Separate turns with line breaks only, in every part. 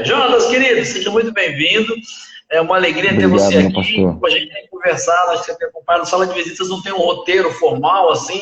Jonas, querido, seja muito bem-vindo. É uma alegria ter
Obrigado,
você
meu
aqui.
pastor.
Como a gente tem conversado, acho que você tem acompanhado, a sala de visitas não tem um roteiro formal, assim,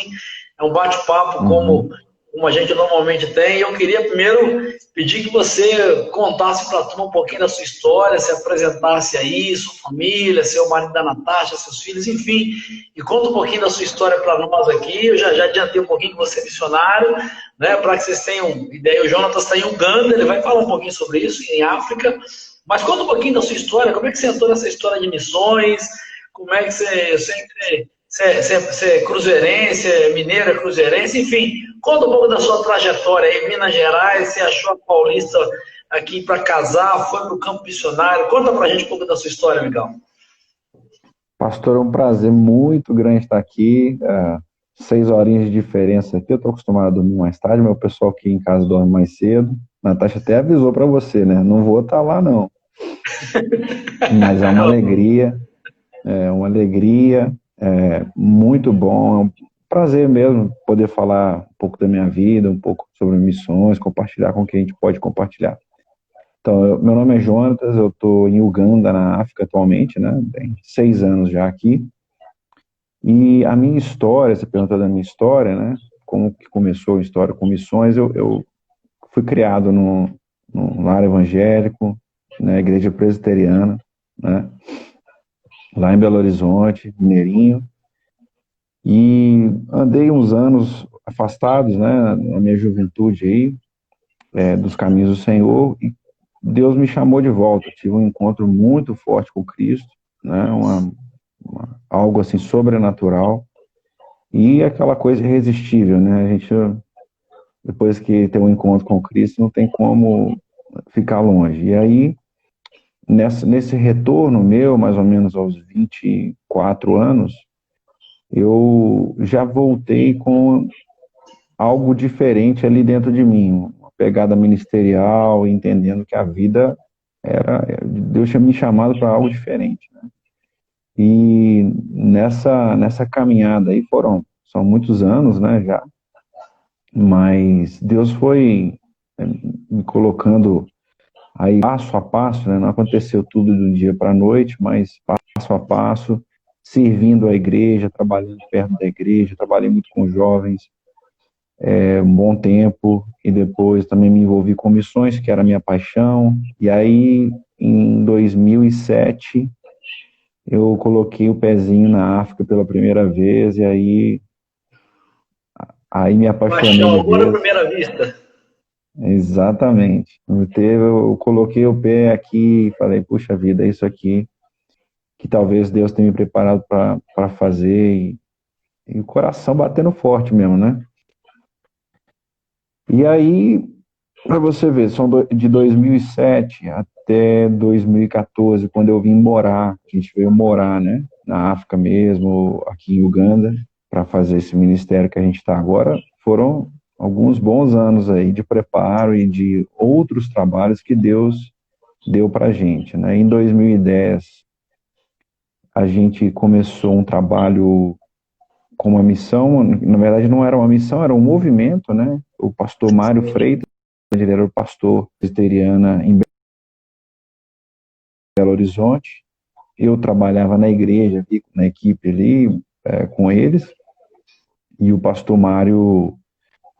é um bate-papo como,
Uhum.
como a gente normalmente tem. E eu queria primeiro pedir que você contasse para a turma um pouquinho da sua história, se apresentasse aí, sua família, seu marido da Natasha, seus filhos, enfim, e conta um pouquinho da sua história para nós aqui. Eu já adiantei um pouquinho que você é missionário, né, para que vocês tenham ideia. O Jonatas está em Uganda, ele vai falar um pouquinho sobre isso, em África. Mas conta um pouquinho da sua história, como é que você entrou nessa história de missões, como é que você é cruzeirense, é mineira, cruzeirense, enfim, conta um pouco da sua trajetória aí, Minas Gerais, você achou a Paulista aqui para casar, foi para o campo missionário, conta pra gente um pouco da sua história, amigão.
Pastor, é um prazer muito grande estar aqui. 6 horinhas de diferença aqui. Eu estou acostumado a dormir mais tarde, mas o pessoal aqui em casa dorme mais cedo. Natasha até avisou para você, né? Não vou estar lá, não. Mas é uma alegria, muito bom. É um prazer mesmo poder falar um pouco da minha vida, um pouco sobre missões, compartilhar com quem a gente pode compartilhar. Então, meu nome é Jonatas, eu estou em Uganda, na África, atualmente, né? Tem 6 anos já aqui. E a minha história, você perguntou da minha história, né? Como que começou a história com missões? Eu fui criado num lar evangélico, na igreja presbiteriana, né? Lá em Belo Horizonte, Mineirinho. E andei uns anos afastados, né? Na minha juventude aí, dos caminhos do Senhor. E Deus me chamou de volta. Tive um encontro muito forte com Cristo, né? Algo assim sobrenatural. E aquela coisa irresistível, né? A gente, depois que tem um encontro com Cristo, não tem como ficar longe. E aí, nesse retorno meu, mais ou menos aos 24 anos, eu já voltei com algo diferente ali dentro de mim, uma pegada ministerial, entendendo que a vida Deus tinha me chamado para algo diferente, né? E nessa caminhada aí são muitos anos, né, já, mas Deus foi me colocando aí passo a passo, né? Não aconteceu tudo de um dia para a noite, mas passo a passo, servindo a igreja, trabalhando perto da igreja, trabalhei muito com jovens, um bom tempo, e depois também me envolvi com missões, que era a minha paixão, e aí em 2007 eu coloquei o pezinho na África pela primeira vez, e aí me apaixonei
Paixão,
de
amor à
vez.
primeira vista.
Exatamente. Eu coloquei o pé aqui e falei, puxa vida, é isso aqui que talvez Deus tenha me preparado para fazer, e o coração batendo forte mesmo, né? E aí, para você ver, de 2007 até 2014, quando eu vim morar, a gente veio morar, né, na África mesmo, aqui em Uganda, para fazer esse ministério que a gente está agora, foram alguns bons anos aí de preparo e de outros trabalhos que Deus deu para a gente, né? Em 2010, a gente começou um trabalho com uma missão, na verdade não era uma missão, era um movimento, né? O pastor Mário Freitas, ele era o pastor presbiteriana em Belo Horizonte, eu trabalhava na igreja, na equipe ali, com eles, e o pastor Mário,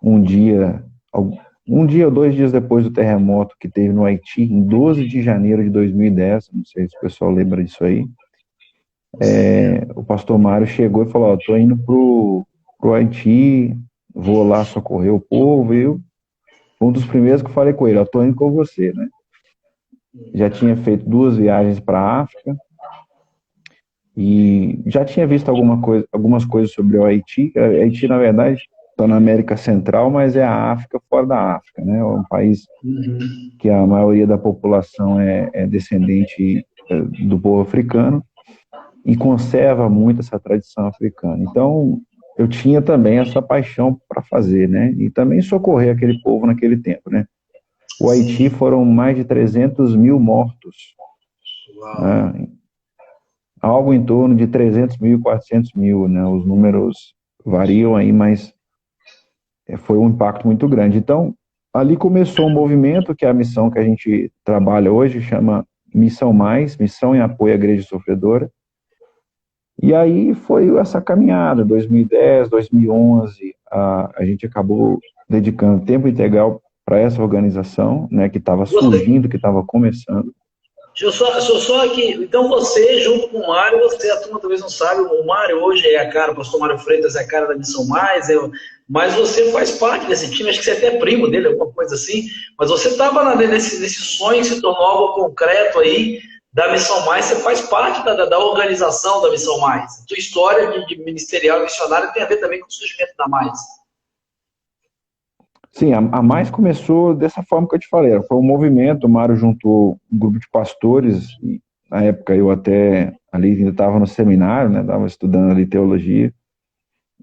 um dia, ou 2 dias depois do terremoto que teve no Haiti, em 12 de janeiro de 2010, não sei se o pessoal lembra disso aí, o pastor Mário chegou e falou, estou indo pro Haiti, vou lá socorrer o povo, e eu, um dos primeiros que eu falei com ele, estou indo com você, né? Já tinha feito 2 viagens para a África, e já tinha visto algumas coisas sobre o Haiti. O Haiti, na verdade, está na América Central, mas é a África fora da África, né? É um país
Uhum.
que a maioria da população é descendente do povo africano, e conserva muito essa tradição africana. Então, eu tinha também essa paixão para fazer, né? E também socorrer aquele povo naquele tempo, né? O Haiti
Sim.
foram mais de 300 mil mortos,
Uau.
né? Algo em torno de 300 mil, 400 mil, né? Os números variam aí, mas foi um impacto muito grande. Então, ali começou um movimento, que é a missão que a gente trabalha hoje, chama Missão Mais, Missão em Apoio à Igreja Sofredora. E aí foi essa caminhada, 2010, 2011, a gente acabou dedicando tempo integral para essa organização, né, que estava surgindo, que estava começando.
Só aqui, então você, junto com o Mário, você, a turma talvez não sabe, o Mário hoje é a cara, o pastor Mário Freitas é a cara da Missão Mais, mas você faz parte desse time, acho que você é até primo dele, alguma coisa assim, mas você estava nesse sonho que se tornou algo concreto aí, da Missão Mais, você faz parte da organização da Missão Mais. A tua história de ministerial e missionário tem a ver também com o surgimento da Mais.
Sim, a Mais começou dessa forma que eu te falei. Foi um movimento, o Mário juntou um grupo de pastores, e na época eu até ali ainda estava no seminário, né, estava estudando ali teologia,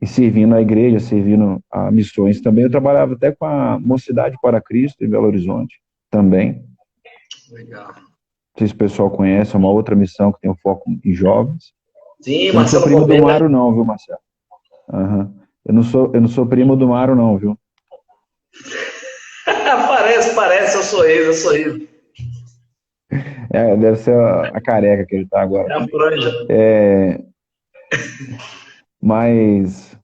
e servindo a igreja, servindo a missões também. Eu trabalhava até com a Mocidade para Cristo em Belo Horizonte também.
Legal.
Não sei se o pessoal conhece, é uma outra missão que tem um foco em jovens.
Sim,
eu não sou primo do Mário não, viu, Marcelo? Uhum. Eu não sou primo do Mário não, viu?
Parece, eu sou ele.
Deve ser a careca que ele tá agora.
É a franja.
Mas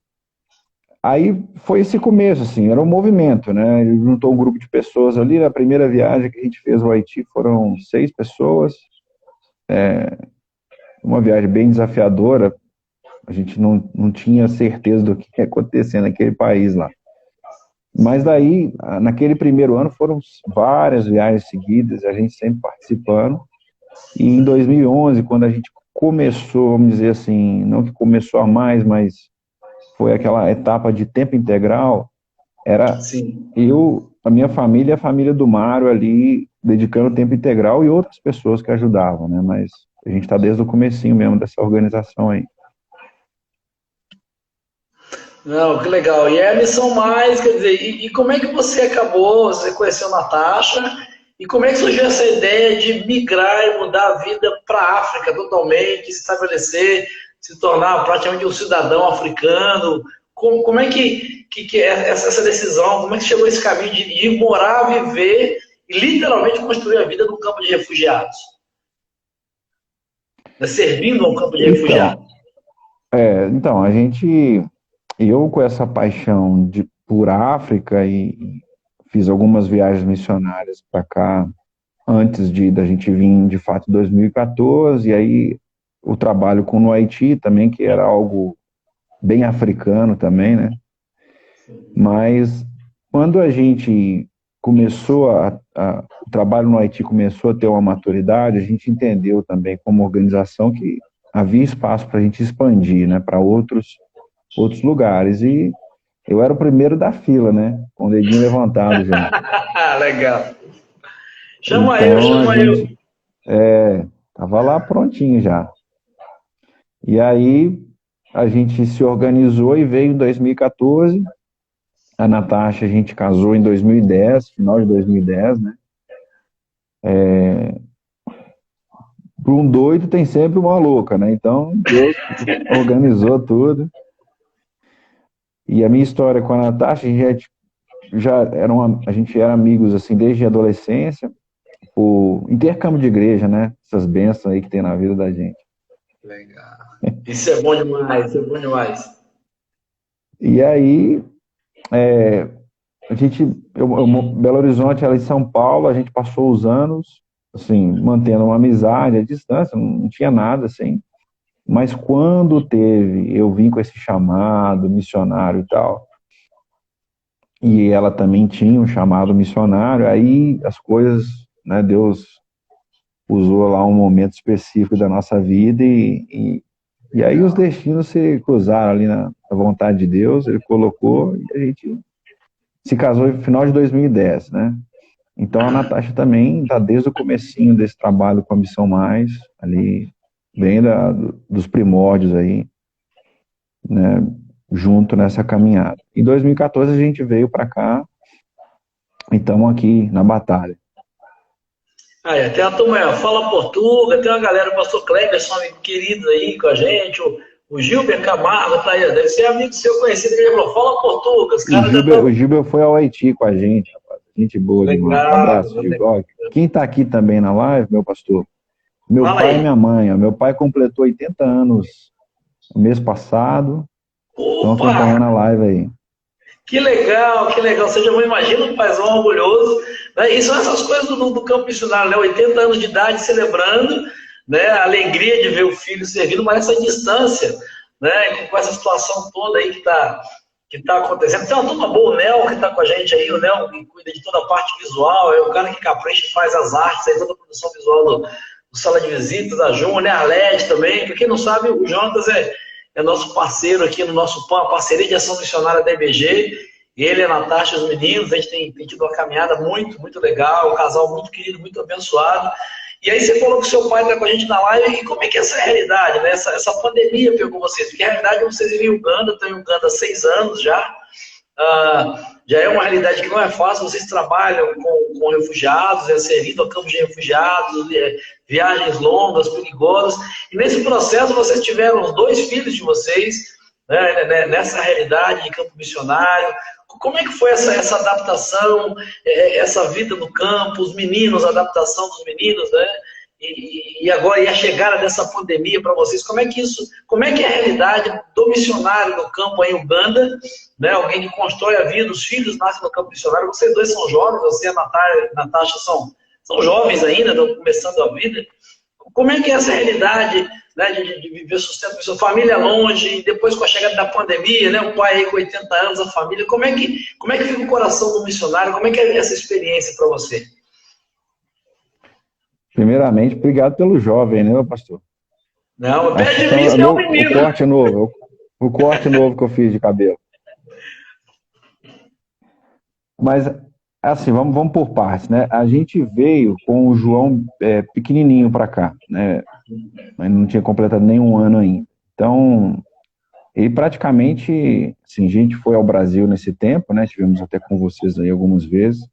aí foi esse começo, assim, era um movimento, né? Ele juntou um grupo de pessoas ali. Na primeira viagem que a gente fez ao Haiti foram 6 pessoas. Uma viagem bem desafiadora. A gente não tinha certeza do que ia acontecer naquele país lá. Mas daí, naquele primeiro ano, foram várias viagens seguidas, a gente sempre participando. E em 2011, quando a gente começou, vamos dizer assim, não que começou a mais, mas foi aquela etapa de tempo integral, era
Sim.
a minha família e a família do Mário ali, dedicando tempo integral e outras pessoas que ajudavam, né? Mas a gente está desde o comecinho mesmo dessa organização aí.
Não, que legal. E é a Missão Mais, quer dizer, e como é que você você conheceu a Natasha, e como é que surgiu essa ideia de migrar e mudar a vida para a África totalmente, se estabelecer, se tornar praticamente um cidadão africano? Como é que é essa decisão, como é que chegou esse caminho de ir morar, viver e literalmente construir a vida num campo de refugiados? Servindo um campo de refugiados.
Então, eu com essa paixão por África e fiz algumas viagens missionárias para cá antes da gente vir de fato em 2014, e aí o trabalho no Haiti também, que era algo bem africano também, né? Mas quando a gente começou o trabalho no Haiti começou a ter uma maturidade, a gente entendeu também como organização que havia espaço para a gente expandir, né, para outros lugares, e eu era o primeiro da fila, né, com o dedinho levantado já.
Legal. Chama eu.
Tava lá prontinho já. E aí a gente se organizou e veio em 2014. A Natasha, a gente casou em 2010, final de 2010, né? Para um doido tem sempre uma louca, né? Então, Deus organizou tudo. E a minha história com a Natasha, a gente era amigos assim desde a adolescência, por intercâmbio de igreja, né? Essas bênçãos aí que tem na vida da gente.
Legal. Isso é bom demais,
E aí, Belo Horizonte, ela em São Paulo, a gente passou os anos, assim, mantendo uma amizade à distância, não tinha nada, assim. Mas quando eu vim com esse chamado missionário e tal, e ela também tinha um chamado missionário, aí as coisas, né, Deus usou lá um momento específico da nossa vida e aí os destinos se cruzaram ali na vontade de Deus, ele colocou e a gente se casou no final de 2010, né? Então a Natasha também está desde o comecinho desse trabalho com a Missão Mais, ali, bem dos primórdios aí, né, junto nessa caminhada. Em 2014 a gente veio para cá e estamos aqui na batalha.
Aí, tem a turma, fala Portuga, tem uma galera, o pastor Cleberson, amigo querido aí com a gente, o Gilber Camargo tá aí, deve ser amigo seu conhecido, que ele falou, fala Portuga, os caras
o Gilber foi ao Haiti com a gente, rapaz. gente boa demais. Um
Legal,
abraço, Gil. Ó, quem está aqui também na live, meu pastor, meu
fala
pai e
aí.
minha mãe. Ó, meu pai completou 80 anos no mês passado, estão
Opa!
acompanhando a live aí.
Que legal, que legal. Você já não imagina um paizão orgulhoso. Né? E são essas coisas do campo missionário, né? 80 anos de idade celebrando, né? A alegria de ver o filho servindo, mas essa distância, né? Com essa situação toda aí que tá acontecendo. Tem uma turma boa, o Nel, que está com a gente aí, o Nel, que cuida de toda a parte visual, é o cara que capricha e faz as artes, aí, toda a produção visual do Sala de Visitas, a Júnior, né? A LED também. Para quem não sabe, o Jonas é nosso parceiro aqui no nosso PAN, a parceria de ação missionária da IBG. Ele, a Natasha, os meninos, a gente tem tido uma caminhada muito, muito legal, um casal muito querido, muito abençoado. E aí você falou que o seu pai está com a gente na live, e como é que é essa realidade, né? Essa pandemia pegou vocês? Porque a realidade é vocês vivem em Uganda, estão em Uganda há 6 anos já. Já é uma realidade que não é fácil, vocês trabalham com refugiados, é servido a campos de refugiados, viagens longas, perigosas, e nesse processo vocês tiveram os 2 filhos de vocês, né, nessa realidade de campo missionário. Como é que foi essa adaptação, essa vida no campo, os meninos, a adaptação dos meninos, né? E agora, e a chegada dessa pandemia para vocês, como é que é a realidade do missionário no campo aí em Uganda, né? Alguém que constrói a vida, os filhos nascem no campo missionário, vocês 2 são jovens, você e a Natasha são jovens ainda, estão começando a vida. Como é que é essa realidade, né, de viver sustento com sua família longe, e depois com a chegada da pandemia, né, o pai aí com 80 anos, a família, como é que fica o coração do missionário, como é que é essa experiência para você?
Primeiramente, obrigado pelo jovem, né, meu pastor?
Não, pé de
Então,
vista é um menino.
o corte novo que eu fiz de cabelo. Mas, assim, vamos por partes, né? A gente veio com o João pequenininho para cá, né? Mas não tinha completado nem 1 ano ainda. Então, ele praticamente, assim, a gente foi ao Brasil nesse tempo, né? Tivemos até com vocês aí algumas vezes,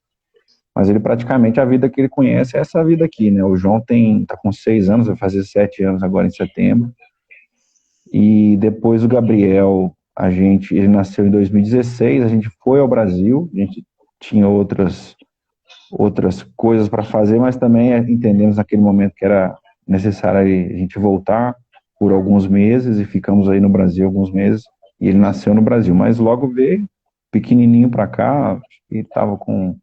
mas ele praticamente, a vida que ele conhece é essa vida aqui, né? O João tá com 6 anos, vai fazer 7 anos agora em setembro. E depois o Gabriel, ele nasceu em 2016, a gente foi ao Brasil, a gente tinha outras coisas para fazer, mas também entendemos naquele momento que era necessário a gente voltar por alguns meses, e ficamos aí no Brasil alguns meses, e ele nasceu no Brasil, mas logo veio pequenininho para cá, e estava com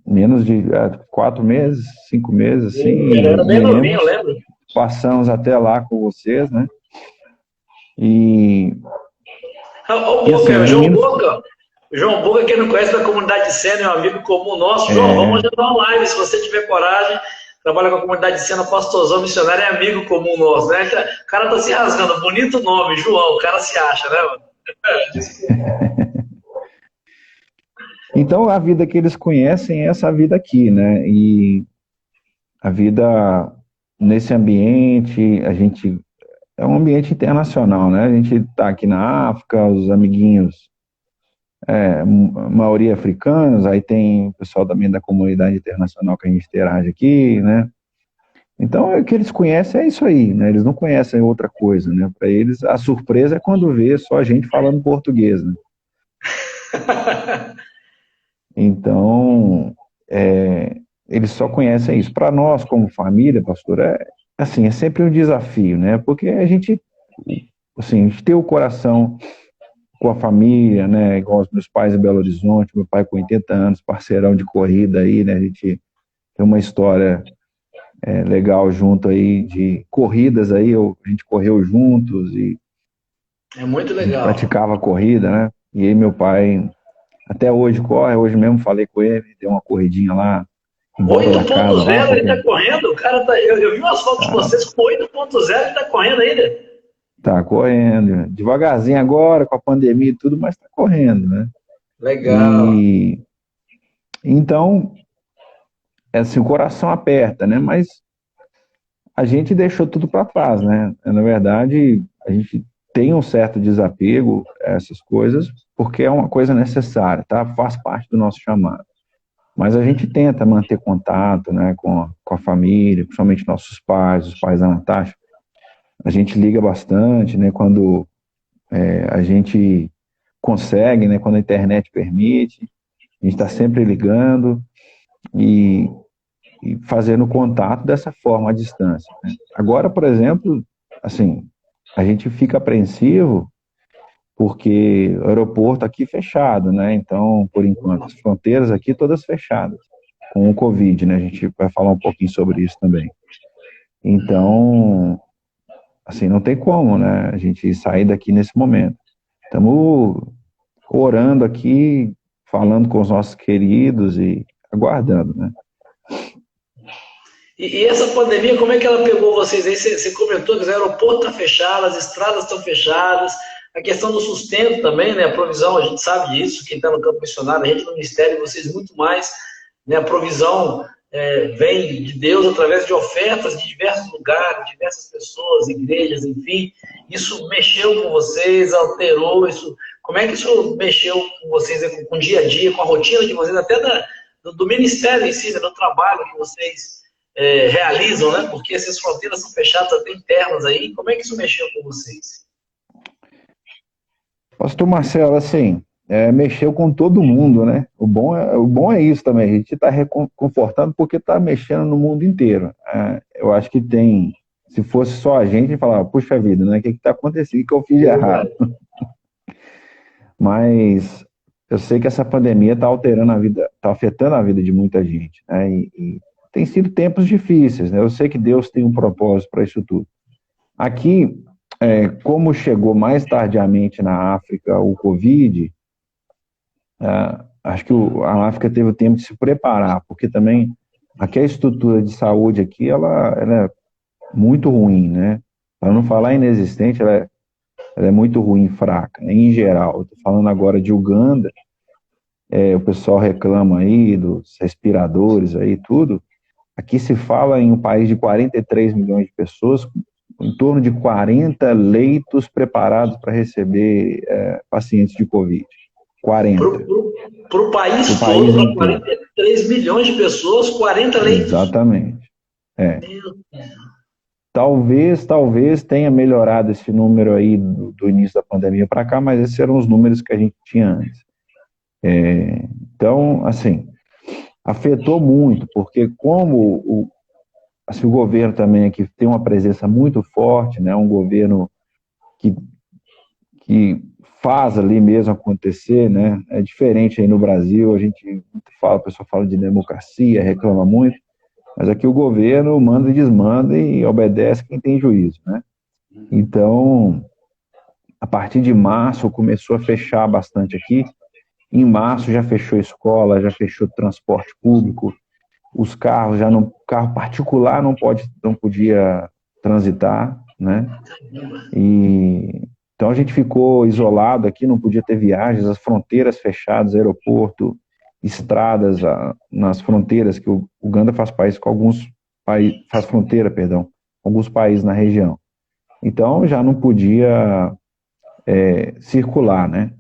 menos de 4 meses, 5 meses, assim,
Ele era bem novinho, eu lembro.
Passamos até lá com vocês, né? E
Boca, assim, João Boca, quem não conhece da comunidade de Sena, é um amigo comum nosso. João, vamos fazer uma live, se você tiver coragem. Trabalha com a comunidade de Sena, pastorzão missionário, é amigo comum nosso, né? O cara tá se rasgando, bonito nome, João, o cara se acha, né, mano?
Então, a vida que eles conhecem é essa vida aqui, né? E a vida nesse ambiente, é um ambiente internacional, né? A gente está aqui na África, os amiguinhos, a maioria africanos, aí tem o pessoal também da comunidade internacional que a gente interage aqui, né? Então, o que eles conhecem é isso aí, né? Eles não conhecem outra coisa, né? Para eles, a surpresa é quando vê só a gente falando português, né? Então, eles só conhecem isso. Para nós, como família, pastor, assim, é sempre um desafio, né? Porque a gente tem o coração com a família, né? Igual os meus pais em Belo Horizonte, meu pai com 80 anos, parceirão de corrida aí, né? A gente tem uma história legal junto aí de corridas aí, a gente correu juntos e
é muito legal.
A gente praticava corrida, né? E aí meu pai até hoje corre, hoje mesmo falei com ele, deu uma corridinha lá.
8.0 ele tá correndo? O cara eu vi umas fotos de vocês com 8.0, ele tá correndo ainda?
Tá correndo, devagarzinho agora, com a pandemia e tudo, mas tá correndo, né?
Legal.
Então, assim, o coração aperta, né? Mas a gente deixou tudo para trás, né? Na verdade, a gente tem um certo desapego a essas coisas, porque é uma coisa necessária, tá? Faz parte do nosso chamado. Mas a gente tenta manter contato, né, com a família, principalmente nossos pais, os pais da Natasha. A gente liga bastante, né, quando a gente consegue, né, quando a internet permite. A gente está sempre ligando e fazendo contato dessa forma à distância, né? Agora, por exemplo, assim, a gente fica apreensivo porque o aeroporto aqui fechado, né? Então, por enquanto, as fronteiras aqui todas fechadas com o Covid, né? A gente vai falar um pouquinho sobre isso também. Então, assim, não tem como, né? A gente sair daqui nesse momento. Estamos orando aqui, falando com os nossos queridos e aguardando, né?
E essa pandemia, como é que ela pegou vocês aí? Você comentou que o aeroporto está fechado, as estradas estão fechadas, a questão do sustento também, né? A provisão, a gente sabe disso, quem está no campo missionário, a gente no ministério, vocês muito mais, né? A provisão vem de Deus através de ofertas de diversos lugares, diversas pessoas, igrejas, enfim. Isso mexeu com vocês, alterou isso. Como é que isso mexeu com vocês, com o dia a dia, com a rotina de vocês, até do ministério em si, né? Do trabalho que vocês realizam, né? Porque essas fronteiras são fechadas até internas aí. Como é que isso mexeu com vocês?
Pastor Marcelo, assim, mexeu com todo mundo, né? O bom é isso também, a gente está reconfortando porque está mexendo no mundo inteiro. Eu acho que se fosse só a gente falava, puxa vida, né? O que está acontecendo? O que eu fiz de errado? Mas eu sei que essa pandemia está alterando a vida, está afetando a vida de muita gente, né? E tem sido tempos difíceis, né? Eu sei que Deus tem um propósito para isso tudo. Aqui, como chegou mais tardiamente na África o Covid, acho que a África teve o tempo de se preparar, porque também aqui a estrutura de saúde aqui, ela é muito ruim, né? Para não falar inexistente, ela é muito ruim, fraca, né? Em geral. Estou falando agora de Uganda, o pessoal reclama aí dos respiradores aí, tudo. Aqui se fala em um país de 43 milhões de pessoas, em torno de 40 leitos preparados para receber pacientes de Covid. 40.
Para o país todo, para 43 milhões de pessoas, 40 leitos.
Exatamente. Talvez tenha melhorado esse número aí do início da pandemia para cá, mas esses eram os números que a gente tinha antes. Então, assim, afetou muito, porque como o governo também aqui tem uma presença muito forte, né? Um governo que faz ali mesmo acontecer, né? É diferente aí no Brasil, a gente fala, o pessoal fala de democracia, reclama muito, mas aqui o governo manda e desmanda e obedece quem tem juízo, né? Então, a partir de março começou a fechar bastante aqui. Em março já fechou escola, já fechou transporte público, os carros carro particular não podia transitar, né? Então a gente ficou isolado aqui, não podia ter viagens, as fronteiras fechadas, aeroporto, estradas nas fronteiras, que o Uganda faz fronteira, com alguns países na região. Então já não podia circular, né?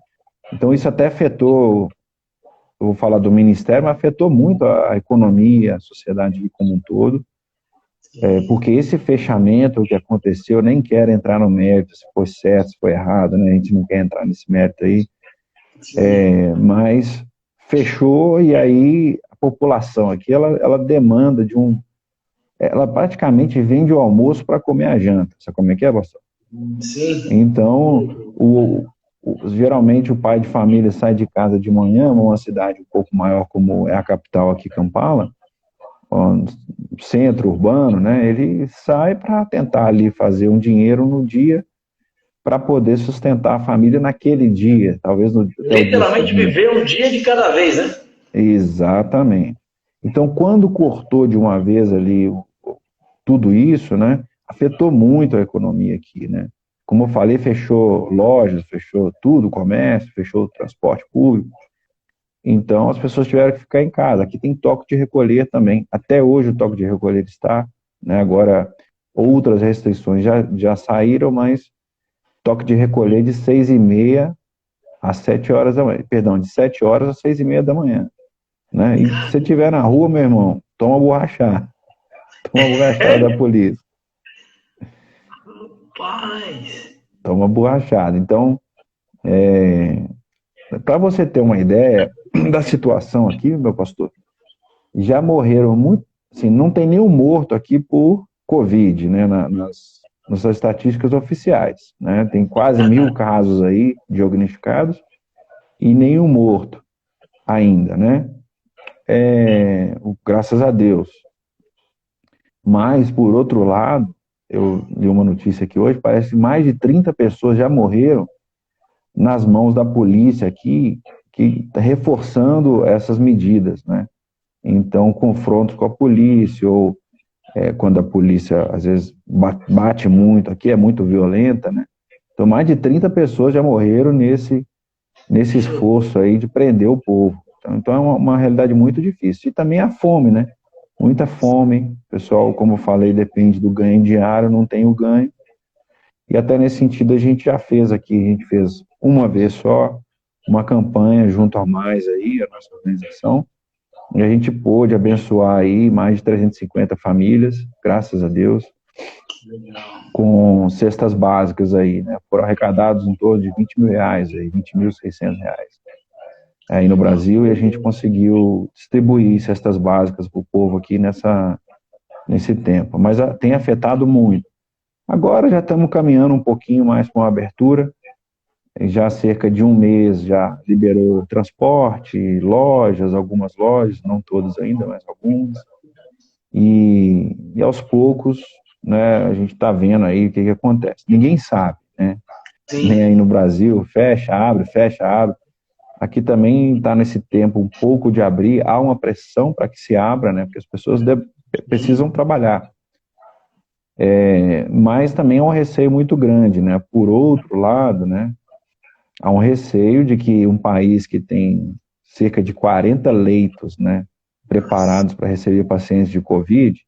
Então isso até afetou, eu vou falar do Ministério, mas afetou muito a economia, a sociedade como um todo, porque esse fechamento que aconteceu, eu nem quero entrar no mérito, se foi certo, se foi errado, né? A gente não quer entrar nesse mérito aí, mas fechou e aí a população aqui, ela demanda ela praticamente vende o almoço para comer a janta, sabe como é que é, pastor?
Sim.
Então, geralmente o pai de família sai de casa de manhã, numa cidade um pouco maior como é a capital aqui, Kampala, centro urbano, né? Ele sai para tentar ali fazer um dinheiro no dia para poder sustentar a família naquele dia, talvez
literalmente viver um dia de cada vez, né?
Exatamente. Então, quando cortou de uma vez ali tudo isso, né? Afetou muito a economia aqui, né? Como eu falei, fechou lojas, fechou tudo, comércio, fechou o transporte público. Então, as pessoas tiveram que ficar em casa. Aqui tem toque de recolher também. Até hoje o toque de recolher está, né? Agora, outras restrições já saíram, mas toque de recolher de 6h30 às 7 horas da manhã. Perdão, de 7 horas às 6h30 da manhã. Né? E se você estiver na rua, meu irmão, toma borrachada. Toma borrachada da polícia.
Paz.
Toma borrachada. Então, Para você ter uma ideia da situação aqui, meu pastor, já morreram muito, assim, não tem nenhum morto aqui por Covid, né, nas estatísticas oficiais, né? Tem quase 1.000 casos aí diagnosticados e nenhum morto ainda, né? Graças a Deus. Mas, por outro lado, eu li uma notícia aqui hoje, parece que mais de 30 pessoas já morreram nas mãos da polícia aqui, que está reforçando essas medidas, né? Então, confrontos com a polícia, ou quando a polícia, às vezes, bate muito, aqui é muito violenta, né? Então, mais de 30 pessoas já morreram nesse esforço aí de prender o povo. Então, é uma realidade muito difícil. E também a fome, né? Muita fome. O pessoal, como eu falei, depende do ganho diário, não tem o ganho. E até nesse sentido a gente já fez aqui, a gente fez uma vez só uma campanha junto a Mais aí, a nossa organização, e a gente pôde abençoar aí mais de 350 famílias, graças a Deus, com cestas básicas aí, né? Foram arrecadados em torno de 20 mil reais, aí, 20.600 reais aí no Brasil, e a gente conseguiu distribuir cestas básicas para o povo aqui nesse tempo. Mas tem afetado muito. Agora já estamos caminhando um pouquinho mais para uma abertura. Já há cerca de um mês já liberou transporte, lojas, algumas lojas, não todas ainda, mas algumas. E aos poucos, né, a gente está vendo aí o que acontece. Ninguém sabe, né? Nem aí no Brasil, fecha, abre, fecha, abre. Aqui também está nesse tempo um pouco de abrir, há uma pressão para que se abra, né? Porque as pessoas precisam trabalhar. Mas também há um receio muito grande, né? Por outro lado, né? Há um receio de que um país que tem cerca de 40 leitos, né? Preparados para receber pacientes de Covid,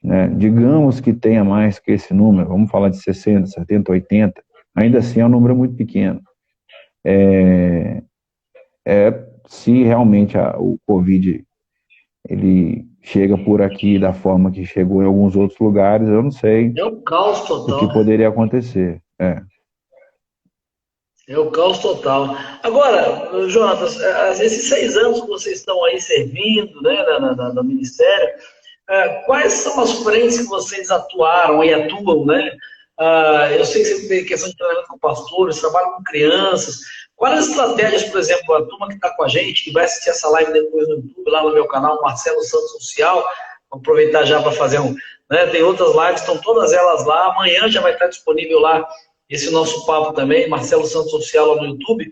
né? Digamos que tenha mais que esse número, vamos falar de 60, 70, 80, ainda assim é um número muito pequeno. Se realmente o Covid ele chega por aqui da forma que chegou em alguns outros lugares, eu não sei
É o caos
o que
total.
poderia acontecer.
É o caos total. Agora, Jonatas, esses 6 anos que vocês estão aí servindo, né, no Ministério, quais são as frentes que vocês atuaram e atuam, né? Eu sei que você tem questão de treinamento com pastores, trabalho com crianças. Quais as estratégias, por exemplo, a turma que está com a gente, que vai assistir essa live depois no YouTube, lá no meu canal, Marcelo Santos Social, vou aproveitar já para fazer né, tem outras lives, estão todas elas lá. Amanhã já vai estar disponível lá esse nosso papo também, Marcelo Santos Oficial lá no YouTube.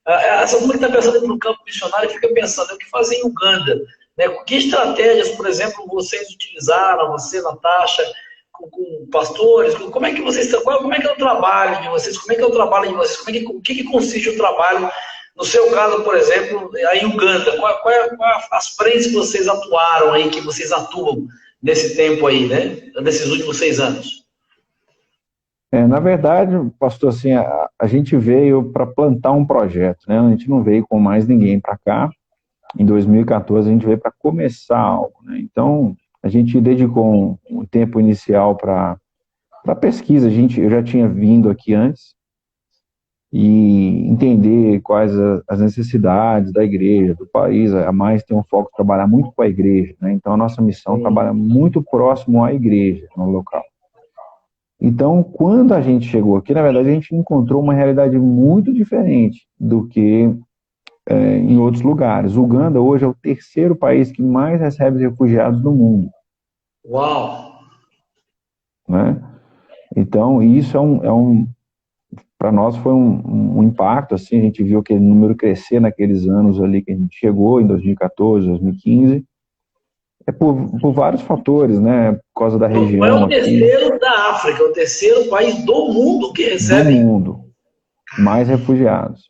Essa turma que está pensando no campo missionário fica pensando o que fazer em Uganda. Né? Que estratégias, por exemplo, vocês utilizaram, você, Natasha, com pastores? Como é que vocês como é que é o trabalho de vocês? Como é que é o trabalho de vocês? O que consiste o trabalho? No seu caso, por exemplo, aí em Uganda, qual é as frentes que vocês atuaram aí, que vocês atuam nesse tempo aí, né? Nesses últimos 6 anos?
Na verdade, pastor, assim, a gente veio para plantar um projeto, né? A gente não veio com mais ninguém para cá. Em 2014, a gente veio para começar algo, né? Então, a gente dedicou um tempo inicial para pesquisa. Eu já tinha vindo aqui antes e entender quais as necessidades da igreja, do país. A Mais tem um foco de trabalhar muito com a igreja, né? Então, a nossa missão trabalha muito próximo à igreja no local. Então, quando a gente chegou aqui, na verdade, a gente encontrou uma realidade muito diferente do que em outros lugares. Uganda hoje é o terceiro país que mais recebe refugiados do mundo.
Uau!
Né? Então, isso para nós foi um impacto, assim, a gente viu aquele número crescer naqueles anos ali que a gente chegou, em 2014, 2015, por vários fatores, né, por causa da região
é o
aqui.
terceiro da África, o terceiro país do mundo que recebe.
Do mundo, mais refugiados.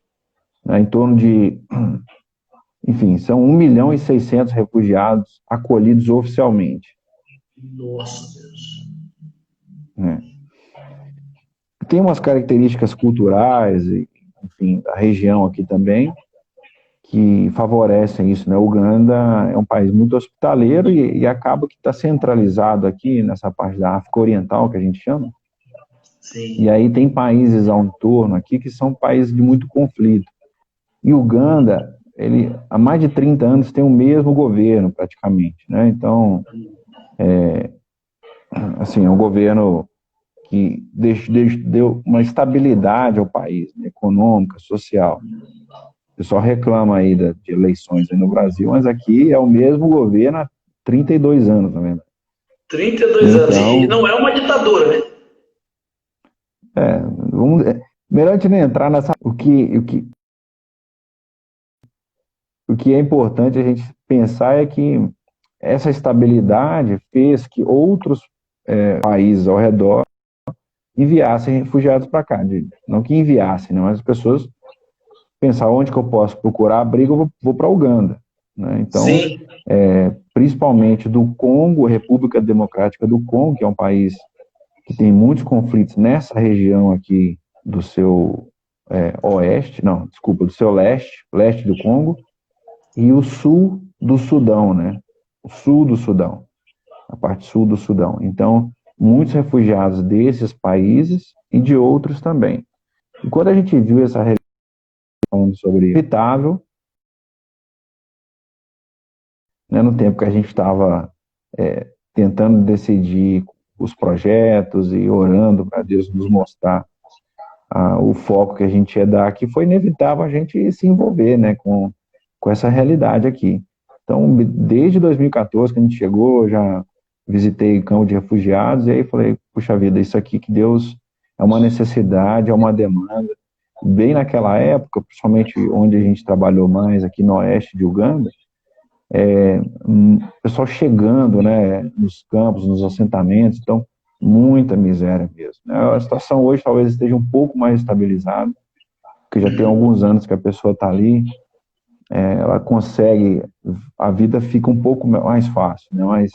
Né, em torno de, enfim, são 1.600.000 refugiados acolhidos oficialmente.
Nossa Deus.
Né. Tem umas características culturais, enfim, da região aqui também, que favorecem isso, né? Uganda é um país muito hospitaleiro e acaba que está centralizado aqui nessa parte da África Oriental, que a gente chama.
Sim.
E aí tem países ao entorno aqui que são países de muito conflito. E Uganda, ele há mais de 30 anos tem o mesmo governo, praticamente, né? Então, assim, é um governo que deu uma estabilidade ao país, né, econômica, social. O pessoal reclama aí de eleições aí no Brasil, mas aqui é o mesmo governo há 32 anos, na verdade.
32 anos. E
Então,
não é uma ditadura, né?
melhor a gente nem entrar nessa. O que é importante a gente pensar é que essa estabilidade fez que outros países ao redor enviassem refugiados para cá. Não que enviassem, né, mas as pessoas pensar onde que eu posso procurar abrigo, eu vou para Uganda. Né? Então,
Sim.
principalmente do Congo, República Democrática do Congo, que é um país que tem muitos conflitos nessa região aqui do seu oeste, não, desculpa, do seu leste do Congo, e o sul do Sudão, né? O sul do Sudão, a parte sul do Sudão. Então, muitos refugiados desses países e de outros também. E quando a gente viu essa realidade falando sobre evitável, né, no tempo que a gente estava tentando decidir os projetos e orando para Deus nos mostrar o foco que a gente ia dar aqui, foi inevitável a gente se envolver, né, com essa realidade aqui. Então, desde 2014 que a gente chegou, já visitei o campo de refugiados, e aí falei, puxa vida, isso aqui que Deus é uma necessidade, é uma demanda. Bem naquela época, principalmente onde a gente trabalhou mais, aqui no oeste de Uganda, o pessoal chegando, né, nos campos, nos assentamentos, então, muita miséria mesmo. Né? A situação hoje talvez esteja um pouco mais estabilizada, porque já tem alguns anos que a pessoa está ali, ela consegue, a vida fica um pouco mais fácil, né? Mas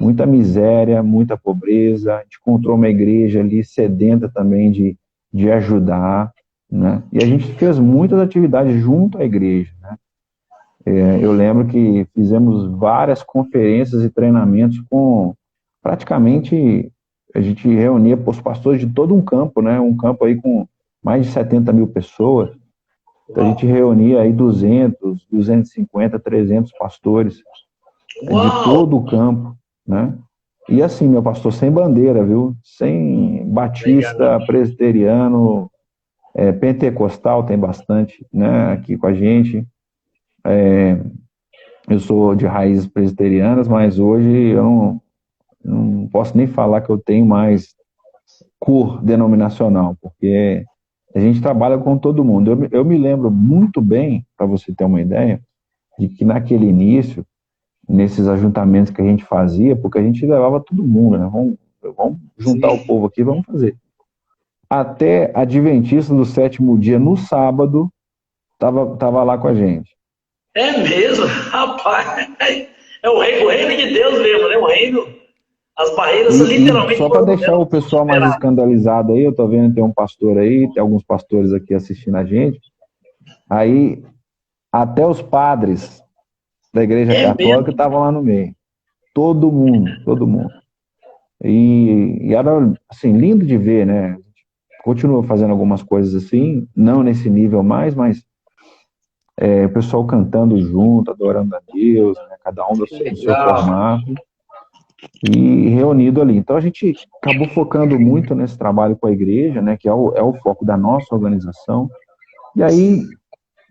muita miséria, muita pobreza, a gente encontrou uma igreja ali sedenta também de ajudar, né? E a gente fez muitas atividades junto à igreja, né? Eu lembro que fizemos várias conferências e treinamentos com praticamente a gente reunia os pastores de todo um campo, né? Um campo aí com mais de 70 mil pessoas. Então a gente reunia aí 200, 250, 300 pastores de
Uau!
todo o campo, né? E assim, meu pastor, sem bandeira, viu? Sem
Obrigado.
batista, presbiteriano, pentecostal tem bastante, né? Aqui com a gente. Eu sou de raízes presbiterianas, mas hoje eu não posso nem falar que eu tenho mais cor denominacional, porque a gente trabalha com todo mundo. Eu me lembro muito bem, para você ter uma ideia, de que naquele início, nesses ajuntamentos que a gente fazia, porque a gente levava todo mundo, né? Vamos juntar o
Sim.
povo aqui, vamos fazer. Até Adventista do sétimo dia, no sábado, tava lá com a gente.
É mesmo, rapaz. É o reino de Deus mesmo, né? O reino. As barreiras
E
literalmente
só para deixar
eram
o pessoal mais
superadas.
escandalizado aí, eu tô vendo que tem um pastor aí, tem alguns pastores aqui assistindo a gente. Aí, até os padres da Igreja
É
Católica
mesmo.
estavam lá no meio. Todo mundo, todo mundo. E era, assim, lindo de ver, né? Continua fazendo algumas coisas assim, não nesse nível mais, mas o pessoal cantando junto, adorando a Deus, né? Cada um
Que
no seu
legal.
formato, e reunido ali. Então a gente acabou focando muito nesse trabalho com a igreja, né? Que é o foco da nossa organização. E aí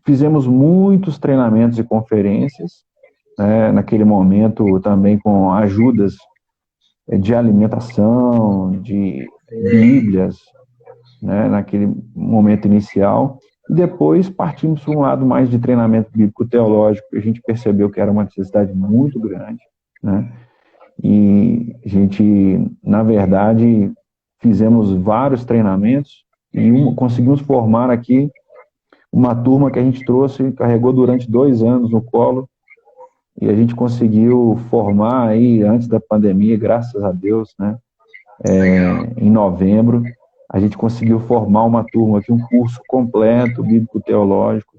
fizemos muitos treinamentos e conferências, né? Naquele momento também com ajudas de alimentação, de Bíblias, né, naquele momento inicial, e depois partimos para um lado mais de treinamento bíblico-teológico, e a gente percebeu que era uma necessidade muito grande, né, e a gente, na verdade, fizemos vários treinamentos e conseguimos formar aqui uma turma que a gente trouxe, carregou durante 2 anos no colo, e a gente conseguiu formar aí antes da pandemia, graças a Deus, né,
Legal.
em novembro, a gente conseguiu formar uma turma aqui, um curso completo, bíblico-teológico,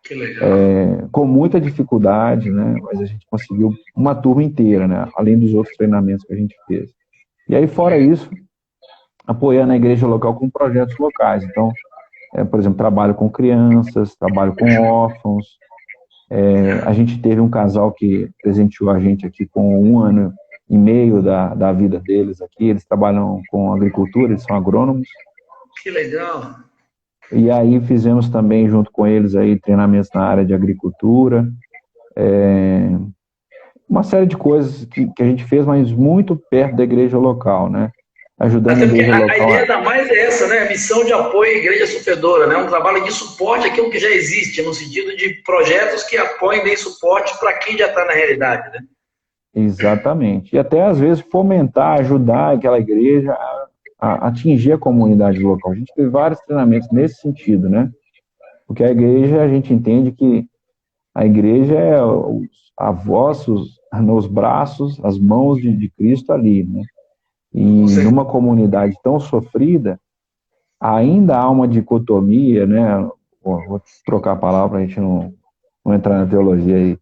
Que legal.
com muita dificuldade, né? Mas a gente conseguiu uma turma inteira, né? Além dos outros treinamentos que a gente fez. E aí, fora
Legal.
isso, apoiando a igreja local com projetos locais. Então, por exemplo, trabalho com crianças, trabalho com órfãos. A gente teve um casal que presenteou a gente aqui com 1 ano e meio da vida deles aqui. Eles trabalham com agricultura, eles são agrônomos.
Que legal.
E aí fizemos também, junto com eles, aí, treinamentos na área de agricultura. Uma série de coisas que a gente fez, mas muito perto da igreja local, né? Ajudando
Até
a
porque
igreja
a
local.
ideia da mais é essa, né? A missão de apoio à igreja sofredora, né? Um trabalho de suporte àquilo que já existe, no sentido de projetos que apoiem e deem suporte para quem já está na realidade, né?
Exatamente. E até, às vezes, fomentar, ajudar aquela igreja a atingir a comunidade local. A gente teve vários treinamentos nesse sentido, né? Porque a igreja, a gente entende que a igreja é a voz, nos braços, as mãos de Cristo ali, né? E numa comunidade tão sofrida, ainda há uma dicotomia, né? Vou trocar a palavra para a gente não entrar na teologia aí.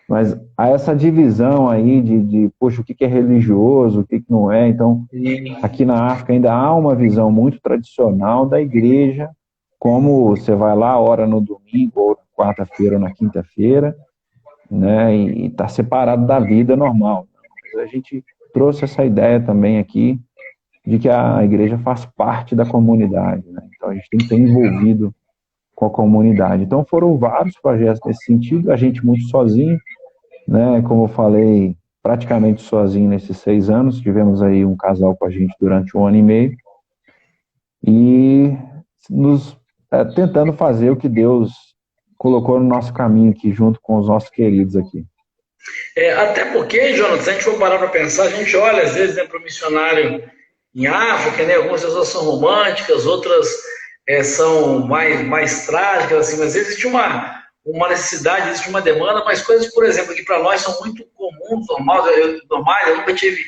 Mas há essa divisão aí poxa, o que é religioso, o que não é. Então, aqui na África ainda há uma visão muito tradicional da igreja, como você vai lá, ora no domingo, ou na quarta-feira, ou na quinta-feira, né? E está separado da vida normal. Mas a gente trouxe essa ideia também aqui de que a igreja faz parte da comunidade, né? Então a gente tem que ser envolvido com a comunidade. Então foram vários projetos nesse sentido, a gente muito sozinho, né? Como eu falei, praticamente sozinho nesses 6 anos, tivemos aí um casal com a gente durante 1 ano e meio, e tentando fazer o que Deus colocou no nosso caminho aqui, junto com os nossos queridos aqui.
Até porque, Jonathan, se a gente for parar para pensar, a gente olha às vezes, né, para o missionário em África, né, algumas pessoas são românticas, outras são mais trágicas, assim, mas existe uma necessidade, existe uma demanda, mas coisas, por exemplo, que para nós são muito comuns, normais, eu nunca tive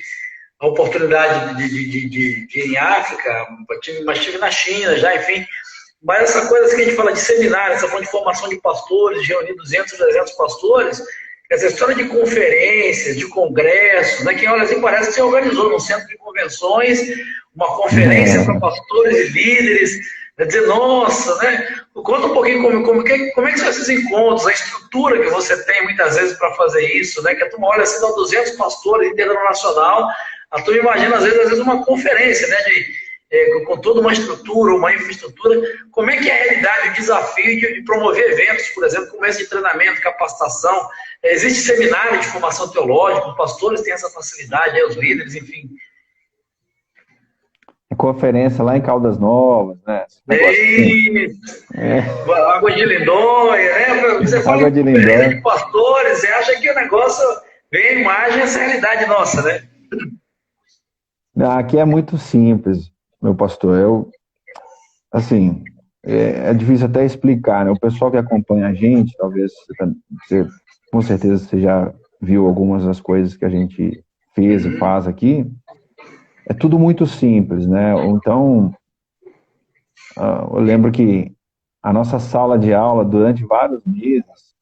a oportunidade de ir em África, mas tive na China já, enfim. Mas essa coisa assim, que a gente fala de seminário, essa forma de formação de pastores, de reunir 200, 300 pastores, essa história de conferências, de congressos, né, que olha assim, parece que você organizou num centro de convenções uma conferência para pastores e líderes, né, dizer, nossa, né? Conta um pouquinho como é que são esses encontros, a estrutura que você tem muitas vezes para fazer isso, né? Que a turma olha assim, dá 200 pastores internacional, a turma imagina às vezes uma conferência, né? Com toda uma estrutura, uma infraestrutura, como é que é a realidade, o desafio de promover eventos, por exemplo, como esse de treinamento, capacitação, existe seminário de formação teológica, os pastores têm essa facilidade, os líderes, enfim.
Conferência lá em Caldas Novas, né?
Água de Lindóia, né? Você fala
Água de
conferência de pastores, você acha que o negócio vem a imagem, essa realidade nossa, né?
Aqui é muito simples, meu pastor. Assim, é difícil até explicar, né? O pessoal que acompanha a gente, talvez com certeza você já viu algumas das coisas que a gente fez e faz aqui. É tudo muito simples, né? Então, eu lembro que a nossa sala de aula, durante vários meses,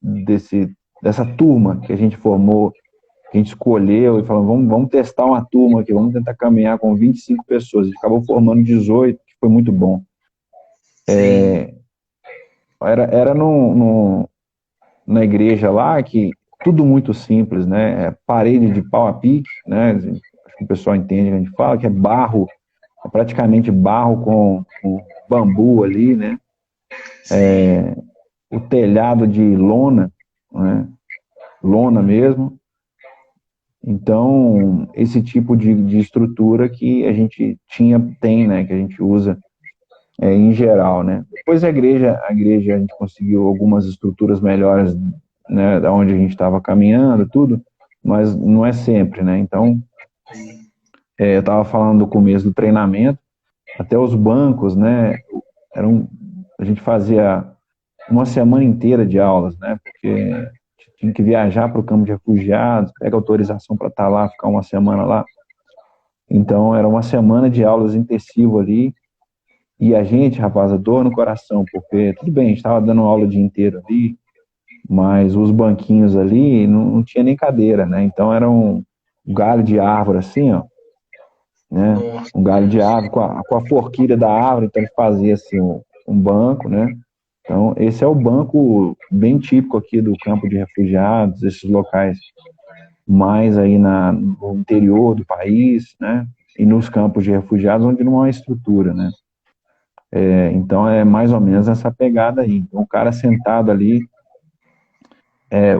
dessa turma que a gente formou, que a gente escolheu e falou, vamos testar uma turma aqui, vamos tentar caminhar com 25 pessoas. A gente acabou formando 18, que foi muito bom. Era na igreja lá, que tudo muito simples, né? Parede de pau a pique, né? Acho que o pessoal entende o que a gente fala, que é barro, praticamente barro com bambu ali, né? O telhado de lona, né? Lona mesmo. Então, esse tipo de estrutura que a gente tem, né? Que a gente usa em geral, né? Depois a igreja a gente conseguiu algumas estruturas melhores, né? Da onde a gente estava caminhando, tudo, mas não é sempre, né? Então, eu estava falando do começo do treinamento, até os bancos, né? A gente fazia uma semana inteira de aulas, né? Porque tinha que viajar para o campo de refugiados, pega autorização para estar lá, ficar uma semana lá. Então, era uma semana de aulas intensivo ali. E a gente, rapaz, a dor no coração, porque tudo bem, a gente estava dando aula o dia inteiro ali, mas os banquinhos ali não tinha nem cadeira, né? Então era um galho de árvore assim, ó, né? Um galho de árvore com a forquilha da árvore, então ele fazia assim um banco, né? Então, esse é o banco bem típico aqui do campo de refugiados, esses locais mais aí no interior do país, né? E nos campos de refugiados, onde não há estrutura, né? Então, é mais ou menos essa pegada aí. Então, o cara sentado ali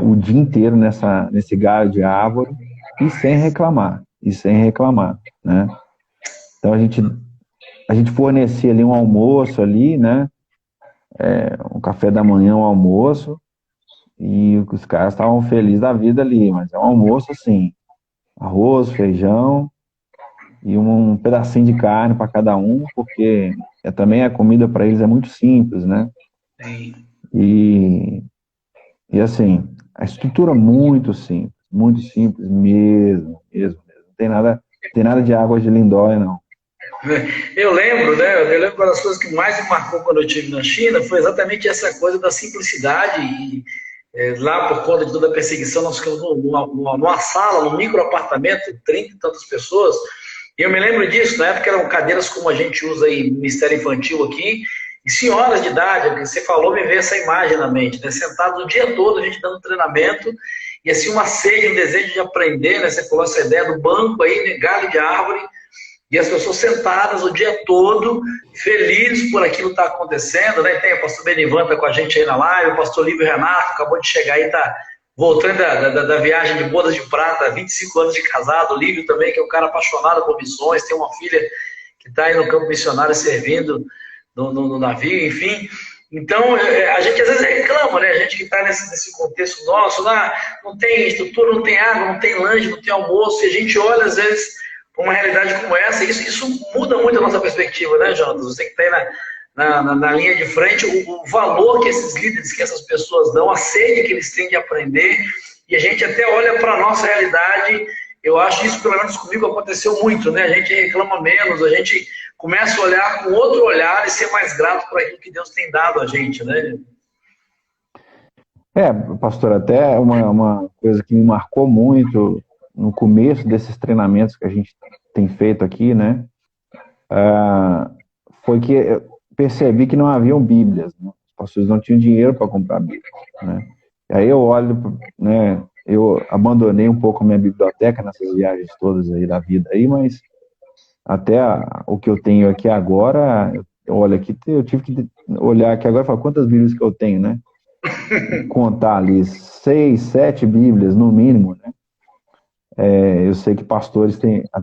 o dia inteiro nesse galho de árvore e sem reclamar, né? Então, a gente fornecia ali um almoço ali, né? Um café da manhã, um almoço, e os caras estavam felizes da vida ali, mas é um almoço assim, arroz, feijão e um pedacinho de carne para cada um, porque também a comida para eles é muito simples, né? E, e assim, a estrutura muito simples mesmo. Não tem nada de água de Lindóia, não.
Eu lembro, né? Eu lembro uma das coisas que mais me marcou quando eu estive na China foi exatamente essa coisa da simplicidade. E lá, por conta de toda a perseguição, nós ficamos numa sala, num micro apartamento, 30 e tantas pessoas. E eu me lembro disso, na época eram cadeiras como a gente usa aí no Ministério Infantil aqui, e senhoras de idade, que você falou, me veio essa imagem na mente, né? Sentado o dia todo, a gente dando treinamento, e assim uma sede, um desejo de aprender, né? Você falou essa ideia do banco aí, né? Galho de árvore, e as pessoas sentadas o dia todo, felizes por aquilo que está acontecendo, né? Tem o pastor Benivan tá com a gente aí na live, o pastor Lívio Renato acabou de chegar aí, está voltando da viagem de bodas de prata, 25 anos de casado, o Lívio também, que é um cara apaixonado por missões, tem uma filha que está aí no campo missionário servindo no navio, enfim. Então, a gente às vezes reclama, né? A gente que está nesse contexto nosso, não tem estrutura, não tem água, não tem lanche, não tem almoço, e a gente olha às vezes uma realidade como essa, isso muda muito a nossa perspectiva, né, Jonas? Você que está aí na linha de frente, o valor que esses líderes, que essas pessoas dão, a sede que eles têm de aprender, e a gente até olha para a nossa realidade, eu acho isso, pelo menos comigo, aconteceu muito, né? A gente reclama menos, a gente começa a olhar com outro olhar e ser mais grato por aquilo que Deus tem dado a gente, né?
Pastor, até uma coisa que me marcou muito no começo desses treinamentos que a gente tem feito aqui, né, foi que eu percebi que não haviam Bíblias, né? Os pastores não tinham dinheiro para comprar Bíblia, né? E aí eu olho, né, eu abandonei um pouco a minha biblioteca nessas viagens todas aí da vida aí, mas até o que eu tenho aqui agora, eu olho aqui, eu tive que olhar aqui agora e falar quantas Bíblias que eu tenho, né? Contar ali 6, 7 Bíblias no mínimo, né? Eu sei que pastores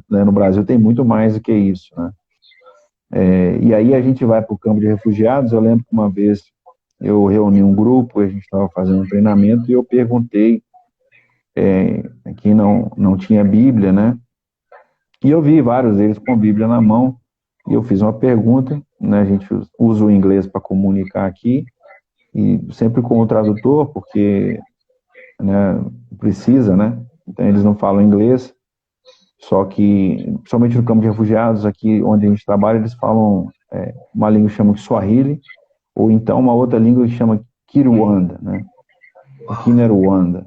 no Brasil tem muito mais do que isso, né? E aí a gente vai para o campo de refugiados. Eu lembro que uma vez eu reuni um grupo, a gente estava fazendo um treinamento e eu perguntei quem não tinha Bíblia, né? E eu vi vários deles com Bíblia na mão e eu fiz uma pergunta, né? A gente usa o inglês para comunicar aqui e sempre com o tradutor, porque, né, precisa, né? Então eles não falam inglês. Só que, principalmente no campo de refugiados, aqui onde a gente trabalha, eles falam uma língua que chama Swahili, ou então uma outra língua que chama Kiruanda, né? Kinyarwanda.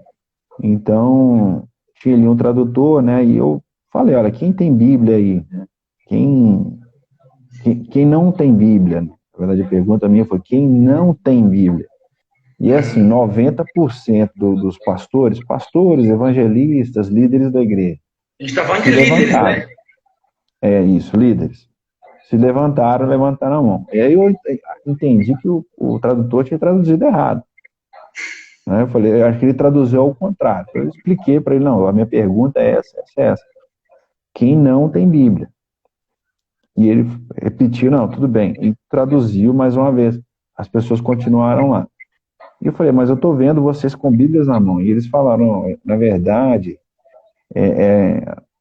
Então, tinha ali um tradutor, né? E eu falei, olha, quem tem Bíblia aí? Quem não tem Bíblia? Na verdade, a pergunta minha foi, quem não tem Bíblia? E assim, 90% dos pastores, evangelistas, líderes da igreja,
a gente está falando de líderes, né?
Isso, líderes. Se levantaram a mão. E aí eu entendi que o tradutor tinha traduzido errado. Né? Eu falei, eu acho que ele traduziu ao contrário. Eu expliquei para ele, não, a minha pergunta é essa. Quem não tem Bíblia? E ele repetiu, não, tudo bem. E traduziu mais uma vez. As pessoas continuaram lá. E eu falei, mas eu estou vendo vocês com Bíblias na mão. E eles falaram, na verdade,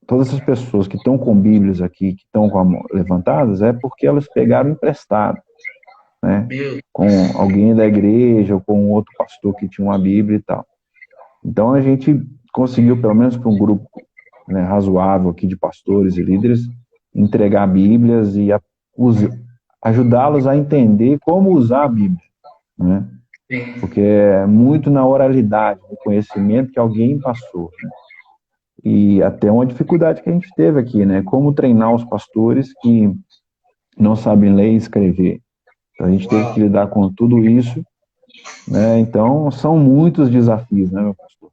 todas essas pessoas que estão com Bíblias aqui, que estão com a mão levantadas, é porque elas pegaram emprestado, né? Com alguém da igreja ou com outro pastor que tinha uma Bíblia e tal. Então a gente conseguiu, pelo menos para um grupo, né, razoável aqui de pastores e líderes, entregar Bíblias e ajudá-los a entender como usar a Bíblia, né? Porque é muito na oralidade, no conhecimento que alguém passou, né? E até uma dificuldade que a gente teve aqui, né? Como treinar os pastores que não sabem ler e escrever. Então, a gente teve que lidar com tudo isso, né? Então, são muitos desafios, né, meu pastor?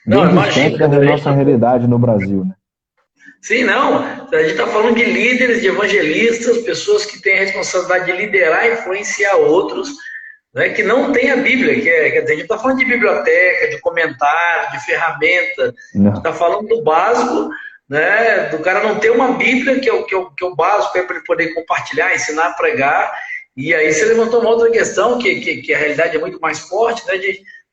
Não,
Bem
imagina,
distante da nossa realidade no Brasil, né?
sim, não. A gente está falando de líderes, de evangelistas, pessoas que têm a responsabilidade de liderar e influenciar outros, né, que não tem a Bíblia, quer dizer, a gente está falando de biblioteca, de comentário, de ferramenta, a gente está
Não.
falando do básico, né, do cara não ter uma Bíblia, que é o básico para ele poder compartilhar, ensinar, pregar. E aí você levantou uma outra questão, que a realidade é muito mais forte, né,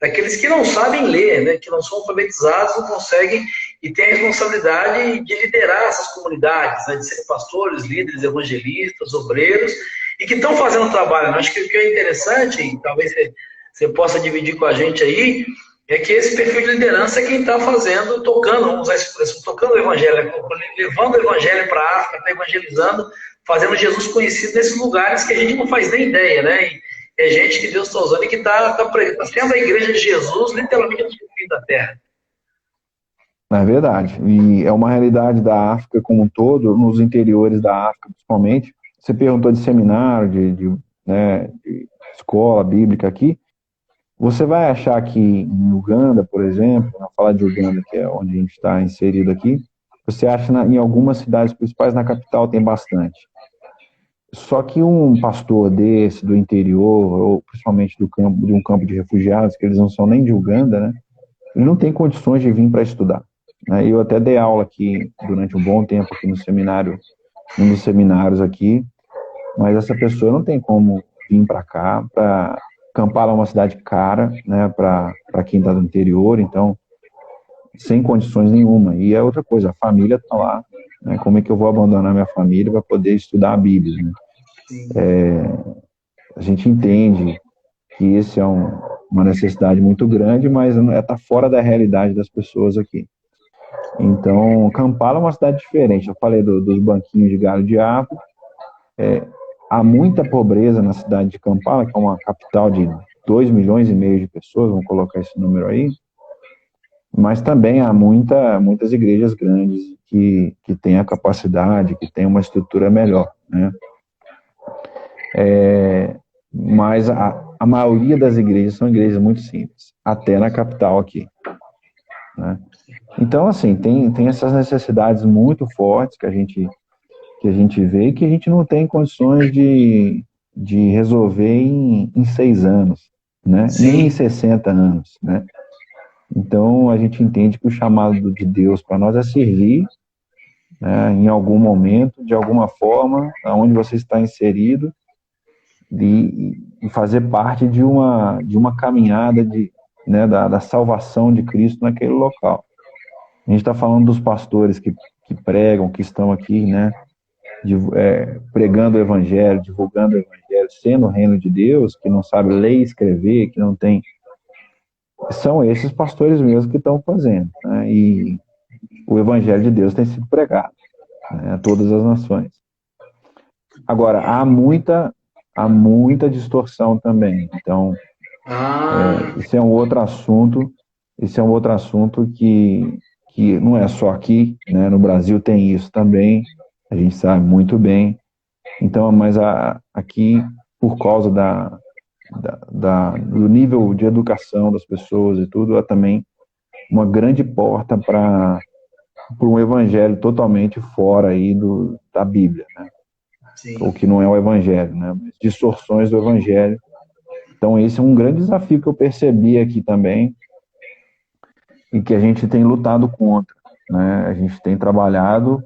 daqueles que não sabem ler, né, que não são alfabetizados, não conseguem e têm a responsabilidade de liderar essas comunidades, né, de serem pastores, líderes, evangelistas, obreiros, e que estão fazendo trabalho. Eu acho que o que é interessante, e talvez você possa dividir com a gente aí, é que esse perfil de liderança é quem está fazendo, tocando, vamos usar essa expressão, tocando o evangelho, levando o evangelho para a África, tá evangelizando, fazendo Jesus conhecido nesses lugares que a gente não faz nem ideia, né? E é gente que Deus está usando e que está sendo a igreja de Jesus, literalmente no fim da terra.
É verdade. E é uma realidade da África como um todo, nos interiores da África principalmente. Você perguntou de seminário, né, de escola bíblica aqui. Você vai achar que em Uganda, por exemplo, vou falar de Uganda, que é onde a gente está inserido aqui, você acha em algumas cidades principais, na capital tem bastante. Só que um pastor desse, do interior, ou principalmente de um campo de refugiados, que eles não são nem de Uganda, né? Ele não tem condições de vir para estudar, né? Eu até dei aula aqui durante um bom tempo aqui no seminário, num dos seminários aqui, mas essa pessoa não tem como vir para cá, para Kampala é uma cidade cara, né, para quem está do interior, então sem condições nenhuma. E é outra coisa, a família está lá, né? Como é que eu vou abandonar minha família para poder estudar a Bíblia, né? A gente entende que esse é uma necessidade muito grande, mas está fora da realidade das pessoas aqui. Então, Kampala é uma cidade diferente. Eu falei dos banquinhos de galho de árvore. Há muita pobreza na cidade de Kampala, que é uma capital de 2,5 milhões de pessoas, vamos colocar esse número aí, mas também há muitas igrejas grandes que têm a capacidade, que têm uma estrutura melhor, né? Mas a maioria das igrejas são igrejas muito simples, até na capital aqui, né? Então, assim, tem essas necessidades muito fortes que a gente vê e que a gente não tem condições de resolver em 6 anos, né? Nem em
Sim.
60 anos, né? Então, a gente entende que o chamado de Deus para nós é servir, né, em algum momento, de alguma forma, aonde você está inserido, e fazer parte de uma caminhada né, da salvação de Cristo naquele local. A gente está falando dos pastores que pregam, que estão aqui, né, pregando o evangelho, divulgando o evangelho, sendo o reino de Deus, que não sabe ler e escrever, que não tem. São esses pastores mesmo que estão fazendo, né, e o evangelho de Deus tem sido pregado, né, a todas as nações. Agora, há muita distorção também. Então, esse é um outro assunto. Esse é um outro assunto que não é só aqui, né? No Brasil tem isso também. A gente sabe muito bem. Então, mas aqui, por causa do nível de educação das pessoas e tudo, é também uma grande porta para um evangelho totalmente fora aí da Bíblia, né?
Sim.
O que não é o evangelho, né? Distorções do evangelho. Então, esse é um grande desafio que eu percebi aqui também e que a gente tem lutado contra, né? A gente tem trabalhado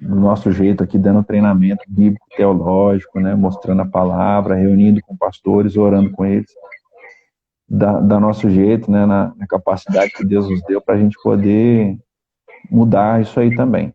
do nosso jeito aqui, dando treinamento bíblico, teológico, né? Mostrando a palavra, reunindo com pastores, orando com eles, da nosso jeito, né? Na capacidade que Deus nos deu para a gente poder mudar isso aí também.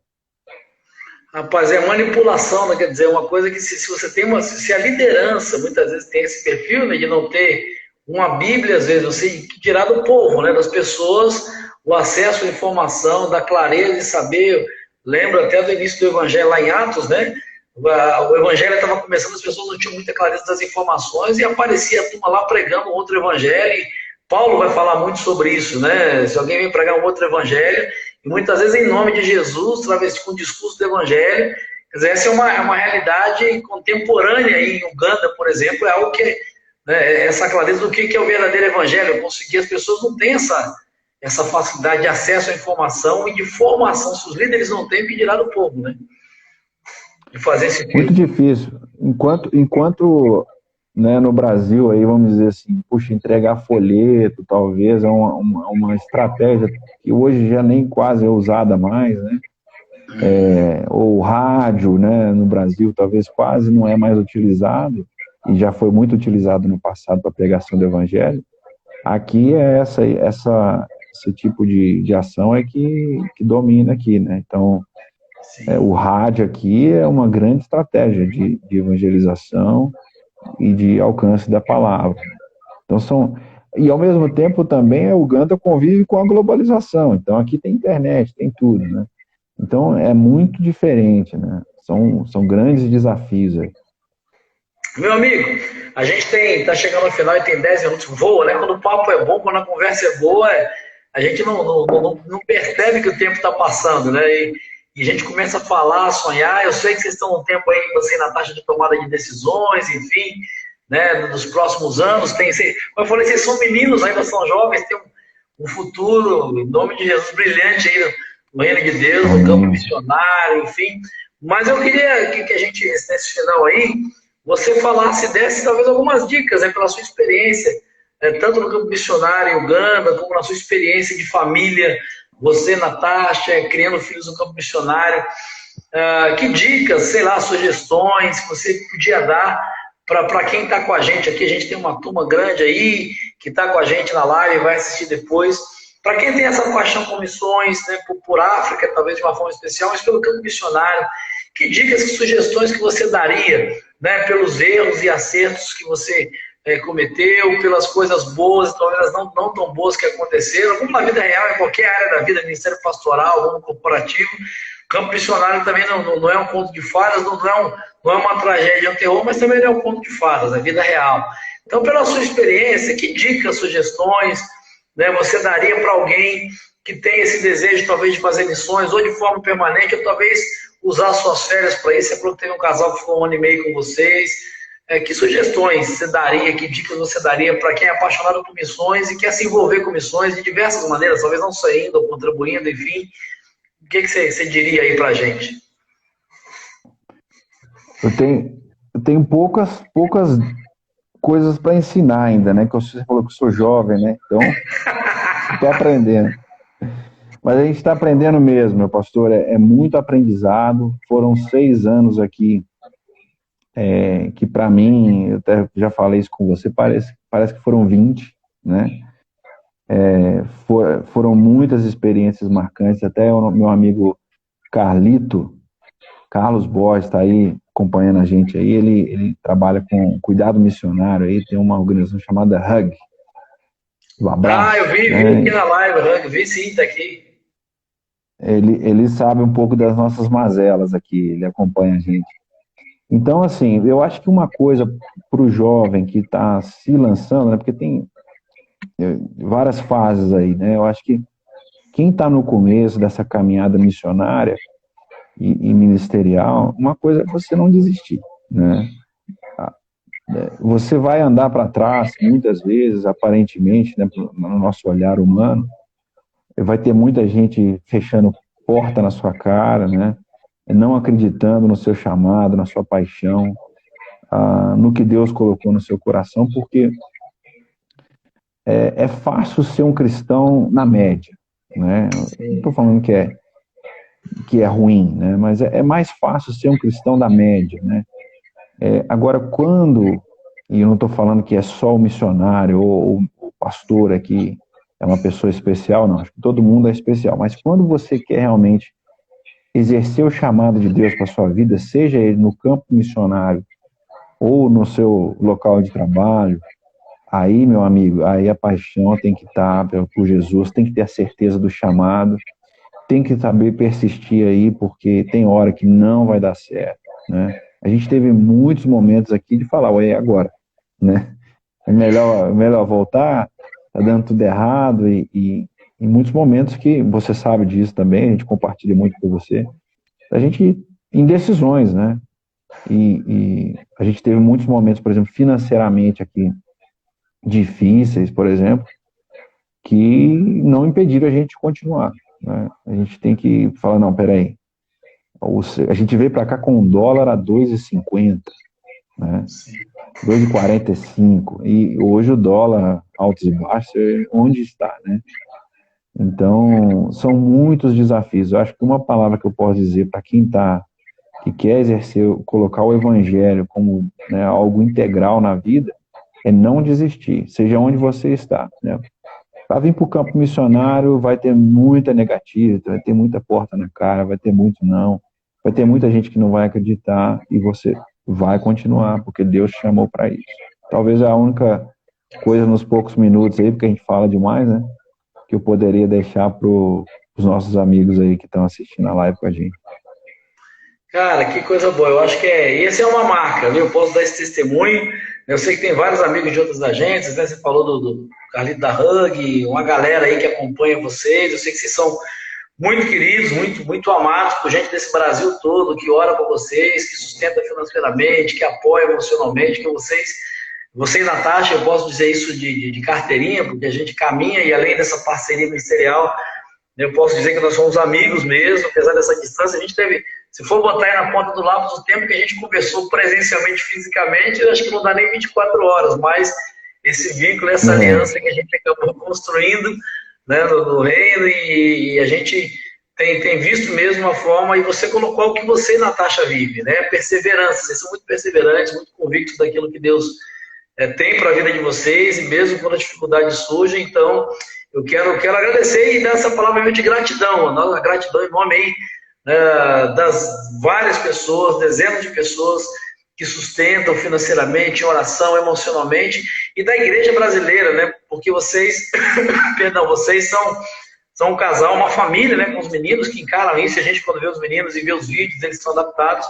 Rapaz, é manipulação, né? Quer dizer, uma coisa que se você tem se a liderança muitas vezes tem esse perfil, né, de não ter uma Bíblia, às vezes, você tirar do povo, né, das pessoas, o acesso à informação, da clareza de saber. Lembro até do início do Evangelho lá em Atos, né? O Evangelho estava começando, as pessoas não tinham muita clareza das informações e aparecia a turma lá pregando um outro Evangelho. E Paulo vai falar muito sobre isso, né? Se alguém vem pregar um outro Evangelho, e muitas vezes em nome de Jesus, travesti com o discurso do Evangelho, Quer dizer, essa é uma realidade contemporânea aí em Uganda, por exemplo, é algo que, né, essa clareza do que é o verdadeiro evangelho. Eu consegui, as pessoas não têm essa facilidade de acesso à informação e de formação. Se os líderes não têm, pedirá do povo, né? De fazer esse
Muito
filtro.
difícil. Enquanto né, no Brasil, aí vamos dizer assim, puxa, entregar folheto, talvez, é uma estratégia que hoje já nem quase é usada mais, né? Ou rádio, né, no Brasil, talvez quase não é mais utilizado, e já foi muito utilizado no passado para a pregação do evangelho. Aqui é esse tipo de ação é que domina aqui, né? Então, o rádio aqui é uma grande estratégia de evangelização e de alcance da palavra. Então e ao mesmo tempo também a Uganda convive com a globalização. Então aqui tem internet, tem tudo, né? Então é muito diferente, né? São grandes desafios aí.
Meu amigo, a gente tá chegando ao final e tem 10 minutos, voa, né? Quando o papo é bom, quando a conversa é boa, a gente não percebe que o tempo está passando, né? E a gente começa a falar, a sonhar. Eu sei que vocês estão um tempo aí, você na taxa de tomada de decisões, enfim, né? Nos próximos anos, como eu falei, vocês são meninos, ainda são jovens, tem um futuro, em nome de Jesus, brilhante aí no reino de Deus, no campo missionário, enfim. Mas eu queria que a gente, nesse final aí, você falasse, desse talvez algumas dicas, né, pela sua experiência, tanto no campo missionário em Uganda, como na sua experiência de família, você, Natasha, criando filhos no campo missionário. Que dicas, sei lá, sugestões que você podia dar para quem está com a gente aqui? A gente tem uma turma grande aí, que está com a gente na live, vai assistir depois. Para quem tem essa paixão por missões, né, por África, talvez de uma forma especial, mas pelo campo missionário, que dicas, que sugestões que você daria, né, pelos erros e acertos que você cometeu, pelas coisas boas, talvez não tão boas que aconteceram, como na vida real, em qualquer área da vida, ministério pastoral, ou corporativo. O campo missionário também não é um conto de fadas, não é uma tragédia, é um terror, mas também não é um conto de fadas, é vida real. Então, pela sua experiência, que dicas, sugestões, né, você daria para alguém que tem esse desejo, talvez, de fazer missões, ou de forma permanente, ou talvez usar suas férias para isso? Você falou que teve um casal que ficou 1 ano e meio com vocês. Que sugestões você daria, que dicas você daria para quem é apaixonado por missões e quer se envolver com missões de diversas maneiras, talvez não saindo ou contribuindo, enfim. O que você diria aí para a gente?
Eu tenho poucas coisas para ensinar ainda, né? Que você falou que eu sou jovem, né? Então, estou aprendendo. Mas a gente está aprendendo mesmo, meu pastor. É muito aprendizado. Foram 6 anos aqui, que para mim, eu até já falei isso com você, parece que foram 20, né? Foram muitas experiências marcantes. Até o meu amigo Carlos Borges, está aí acompanhando a gente aí. Ele trabalha com cuidado missionário aí, tem uma organização chamada HUG. Um abraço.
Eu vi aqui na live, vi sim, tá aqui.
Ele sabe um pouco das nossas mazelas aqui, ele acompanha a gente. Então, assim, eu acho que uma coisa para o jovem que está se lançando, né, porque tem várias fases aí, né? Eu acho que quem está no começo dessa caminhada missionária e ministerial, uma coisa é você não desistir, né? Você vai andar para trás, muitas vezes, aparentemente, né, no nosso olhar humano, vai ter muita gente fechando porta na sua cara, né? Não acreditando no seu chamado, na sua paixão, no que Deus colocou no seu coração, porque é fácil ser um cristão na média, né? Não estou falando que é ruim, né? Mas é mais fácil ser um cristão da média, né? Agora, e eu não estou falando que é só o missionário ou o pastor aqui é uma pessoa especial, não, acho que todo mundo é especial, mas quando você quer realmente exercer o chamado de Deus para a sua vida, seja ele no campo missionário ou no seu local de trabalho, aí, meu amigo, aí a paixão tem que estar por Jesus, tem que ter a certeza do chamado, tem que saber persistir aí, porque tem hora que não vai dar certo, né? A gente teve muitos momentos aqui de falar, ué, agora, né? É melhor voltar, tá dando tudo errado, e em muitos momentos que você sabe disso também, a gente compartilha muito com você, a gente em decisões, né? E a gente teve muitos momentos, por exemplo, financeiramente aqui, difíceis, por exemplo, que não impediram a gente de continuar, né? A gente tem que falar, não, peraí, a gente veio para cá com um dólar a 2,50, né? 2,45, e hoje o dólar altos e baixos, onde está, né? Então, são muitos desafios. Eu acho que uma palavra que eu posso dizer para quem que quer exercer, colocar o evangelho como, né, algo integral na vida, é não desistir, seja onde você está, né? Para vir para o campo missionário, vai ter muita negativa, vai ter muita porta na cara, vai ter muito não, vai ter muita gente que não vai acreditar e você vai continuar, porque Deus te chamou para isso. Talvez a única coisa nos poucos minutos aí, porque a gente fala demais, né, que eu poderia deixar para os nossos amigos aí que estão assistindo a live com a gente.
Cara, que coisa boa. Eu acho que esse é uma marca, viu? Eu posso dar esse testemunho. Eu sei que tem vários amigos de outras agências, né? Você falou do Carlito da Hug, uma galera aí que acompanha vocês. Eu sei que vocês são muito queridos, muito, muito amados por gente desse Brasil todo, que ora por vocês, que sustenta financeiramente, que apoia emocionalmente, que você e Natasha, eu posso dizer isso de carteirinha, porque a gente caminha e além dessa parceria ministerial, eu posso dizer que nós somos amigos mesmo, apesar dessa distância. A gente teve, se for botar aí na ponta do lápis o tempo que a gente conversou presencialmente, fisicamente, eu acho que não dá nem 24 horas, mas esse vínculo, essa aliança que a gente acabou construindo, né, no reino, e a gente tem visto mesmo uma forma, e você colocou o que você e Natasha vive, né? Perseverança. Vocês são muito perseverantes, muito convictos daquilo que Deus tem para a vida de vocês, e mesmo quando a dificuldade surge. Então, eu quero agradecer e dar essa palavra de gratidão, a gratidão em nome aí, das várias pessoas, dezenas de pessoas que sustentam financeiramente, em oração, emocionalmente, e da igreja brasileira, né? Porque vocês, perdão, vocês são um casal, uma família, né? Com os meninos que encaram isso. A gente, quando vê os meninos e vê os vídeos, eles são adaptados,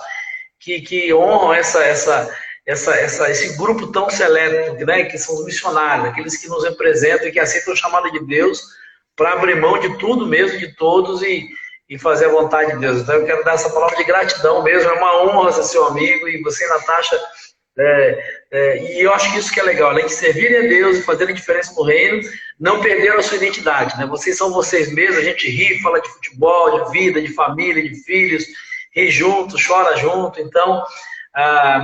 que honram esse grupo tão seleto, né, que são os missionários, aqueles que nos representam e que aceitam a chamada de Deus para abrir mão de tudo mesmo, de todos, e fazer a vontade de Deus. Então eu quero dar essa palavra de gratidão mesmo. É uma honra ser seu amigo, e você, Natasha, e eu acho que isso que é legal, além de servirem a Deus e fazerem diferença no reino, não perderam a sua identidade, né? Vocês são vocês mesmos. A gente ri, fala de futebol, de vida, de família, de filhos, ri junto, chora junto. Então,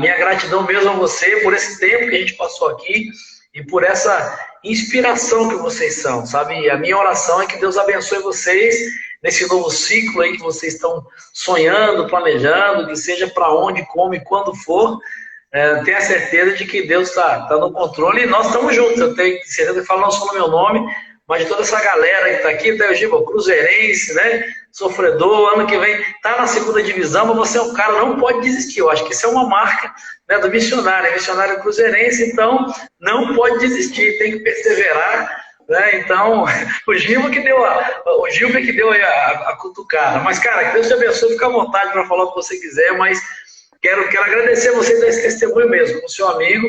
minha gratidão mesmo a você por esse tempo que a gente passou aqui e por essa inspiração que vocês são, sabe? E a minha oração é que Deus abençoe vocês nesse novo ciclo aí que vocês estão sonhando, planejando, que seja para onde, como e quando for. Tenha certeza de que Deus está no controle, e nós estamos juntos. Eu tenho certeza que falo não só no meu nome, mas de toda essa galera que está aqui, até o Giba, cruzeirense, né? Sofredor, ano que vem está na segunda divisão, mas você é um cara, não pode desistir. Eu acho que isso é uma marca, né, do missionário cruzeirense, então não pode desistir, tem que perseverar, né? Então, o Gilba que deu a cutucada. Mas, cara, que Deus te abençoe, fica à vontade para falar o que você quiser, mas quero agradecer a você desse testemunho mesmo, com seu amigo,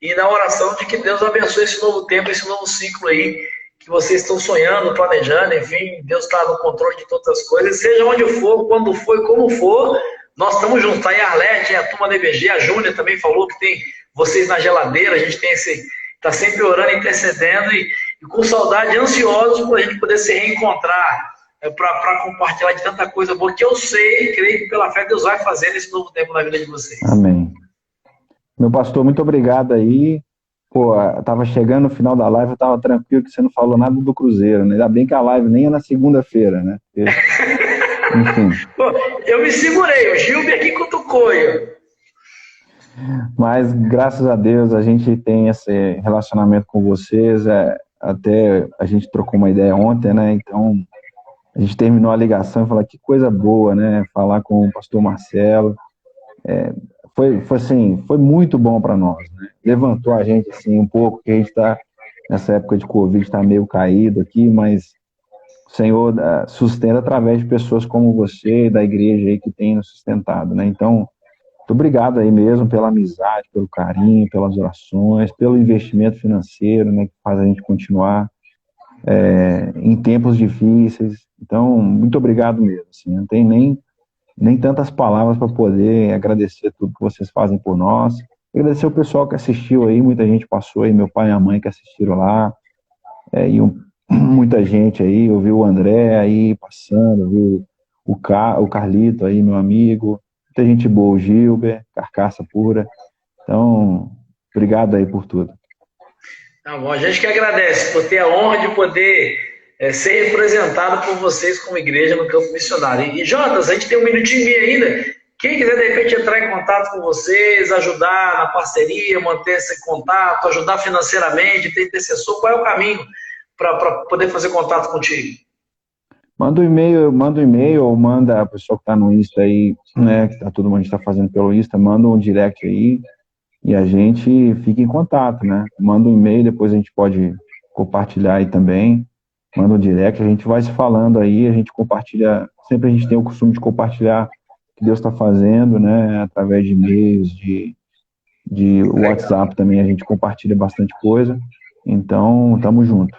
e na oração de que Deus abençoe esse novo tempo, esse novo ciclo aí, que vocês estão sonhando, planejando, enfim, Deus está no controle de todas as coisas, seja onde for, quando for e como for, nós estamos juntos. Tá aí a Arlete, a turma da EBG, a Júnia também falou que tem vocês na geladeira, a gente tem está sempre orando, intercedendo, e com saudade, ansiosos para a gente poder se reencontrar, para compartilhar de tanta coisa boa que eu sei e creio que pela fé Deus vai fazer nesse novo tempo na vida de vocês.
Amém. Meu pastor, muito obrigado aí. Pô, tava chegando no final da live, eu tava tranquilo que você não falou nada do Cruzeiro, né? Ainda bem que a live nem é na segunda-feira, né? Porque, enfim.
Pô, eu me segurei, o Gilber aqui cutucou eu.
Mas, graças a Deus, a gente tem esse relacionamento com vocês. Até a gente trocou uma ideia ontem, né? Então, a gente terminou a ligação e falou que coisa boa, né? Falar com o pastor Marcelo. Foi muito bom para nós, né? Levantou a gente assim um pouco, que a gente está nessa época de Covid, está meio caído aqui, mas o Senhor sustenta através de pessoas como você, da igreja aí que tem nos sustentado, né? Então, muito obrigado aí mesmo pela amizade, pelo carinho, pelas orações, pelo investimento financeiro, né, que faz a gente continuar em tempos difíceis. Então, muito obrigado mesmo, assim, não tem nem nem tantas palavras para poder agradecer tudo que vocês fazem por nós. Agradecer o pessoal que assistiu aí, muita gente passou aí, meu pai e minha mãe que assistiram lá, muita gente aí, eu vi o André aí passando, vi o Carlito aí, meu amigo, muita gente boa, o Gilber, carcaça pura. Então, obrigado aí por tudo.
Tá bom, a gente que agradece por ter a honra de poder ser representado por vocês como igreja no campo missionário. E, Jonas, a gente tem um minutinho e meio ainda. Quem quiser, de repente, entrar em contato com vocês, ajudar na parceria, manter esse contato, ajudar financeiramente, ter intercessor, qual é o caminho para poder fazer contato contigo?
Manda um e-mail ou manda a pessoa que está no Insta aí, né, que tá todo mundo está fazendo pelo Insta, manda um direct aí e a gente fica em contato, né? Manda um e-mail, depois a gente pode compartilhar aí também. Manda um direct, a gente vai se falando aí, a gente compartilha, sempre a gente tem o costume de compartilhar o que Deus está fazendo, né? Através de e-mails, de WhatsApp também a gente compartilha bastante coisa. Então, tamo junto.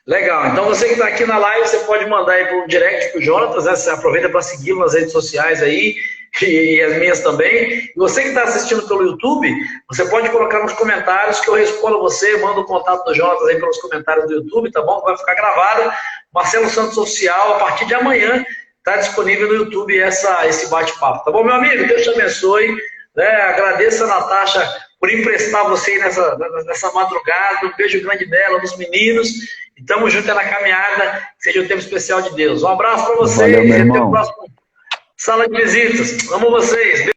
Legal, então você que está aqui na live, você pode mandar aí pro direct pro Jonatas, né? Você aproveita para seguir nas redes sociais aí, e as minhas também. E você que está assistindo pelo YouTube, você pode colocar nos comentários que eu respondo a você, mando o contato do Jonatas aí pelos comentários do YouTube, tá bom? Vai ficar gravado. Marcelo Santos Oficial, a partir de amanhã, está disponível no YouTube esse bate-papo, tá bom, meu amigo? Deus te abençoe, né? Agradeço a Natasha por emprestar você nessa madrugada, um beijo grande dela, dos meninos. E estamos juntos na caminhada, que seja um tempo especial de Deus. Um abraço para vocês.
Valeu, meu irmão.
E até o próximo Sala de Visitas. Amo vocês.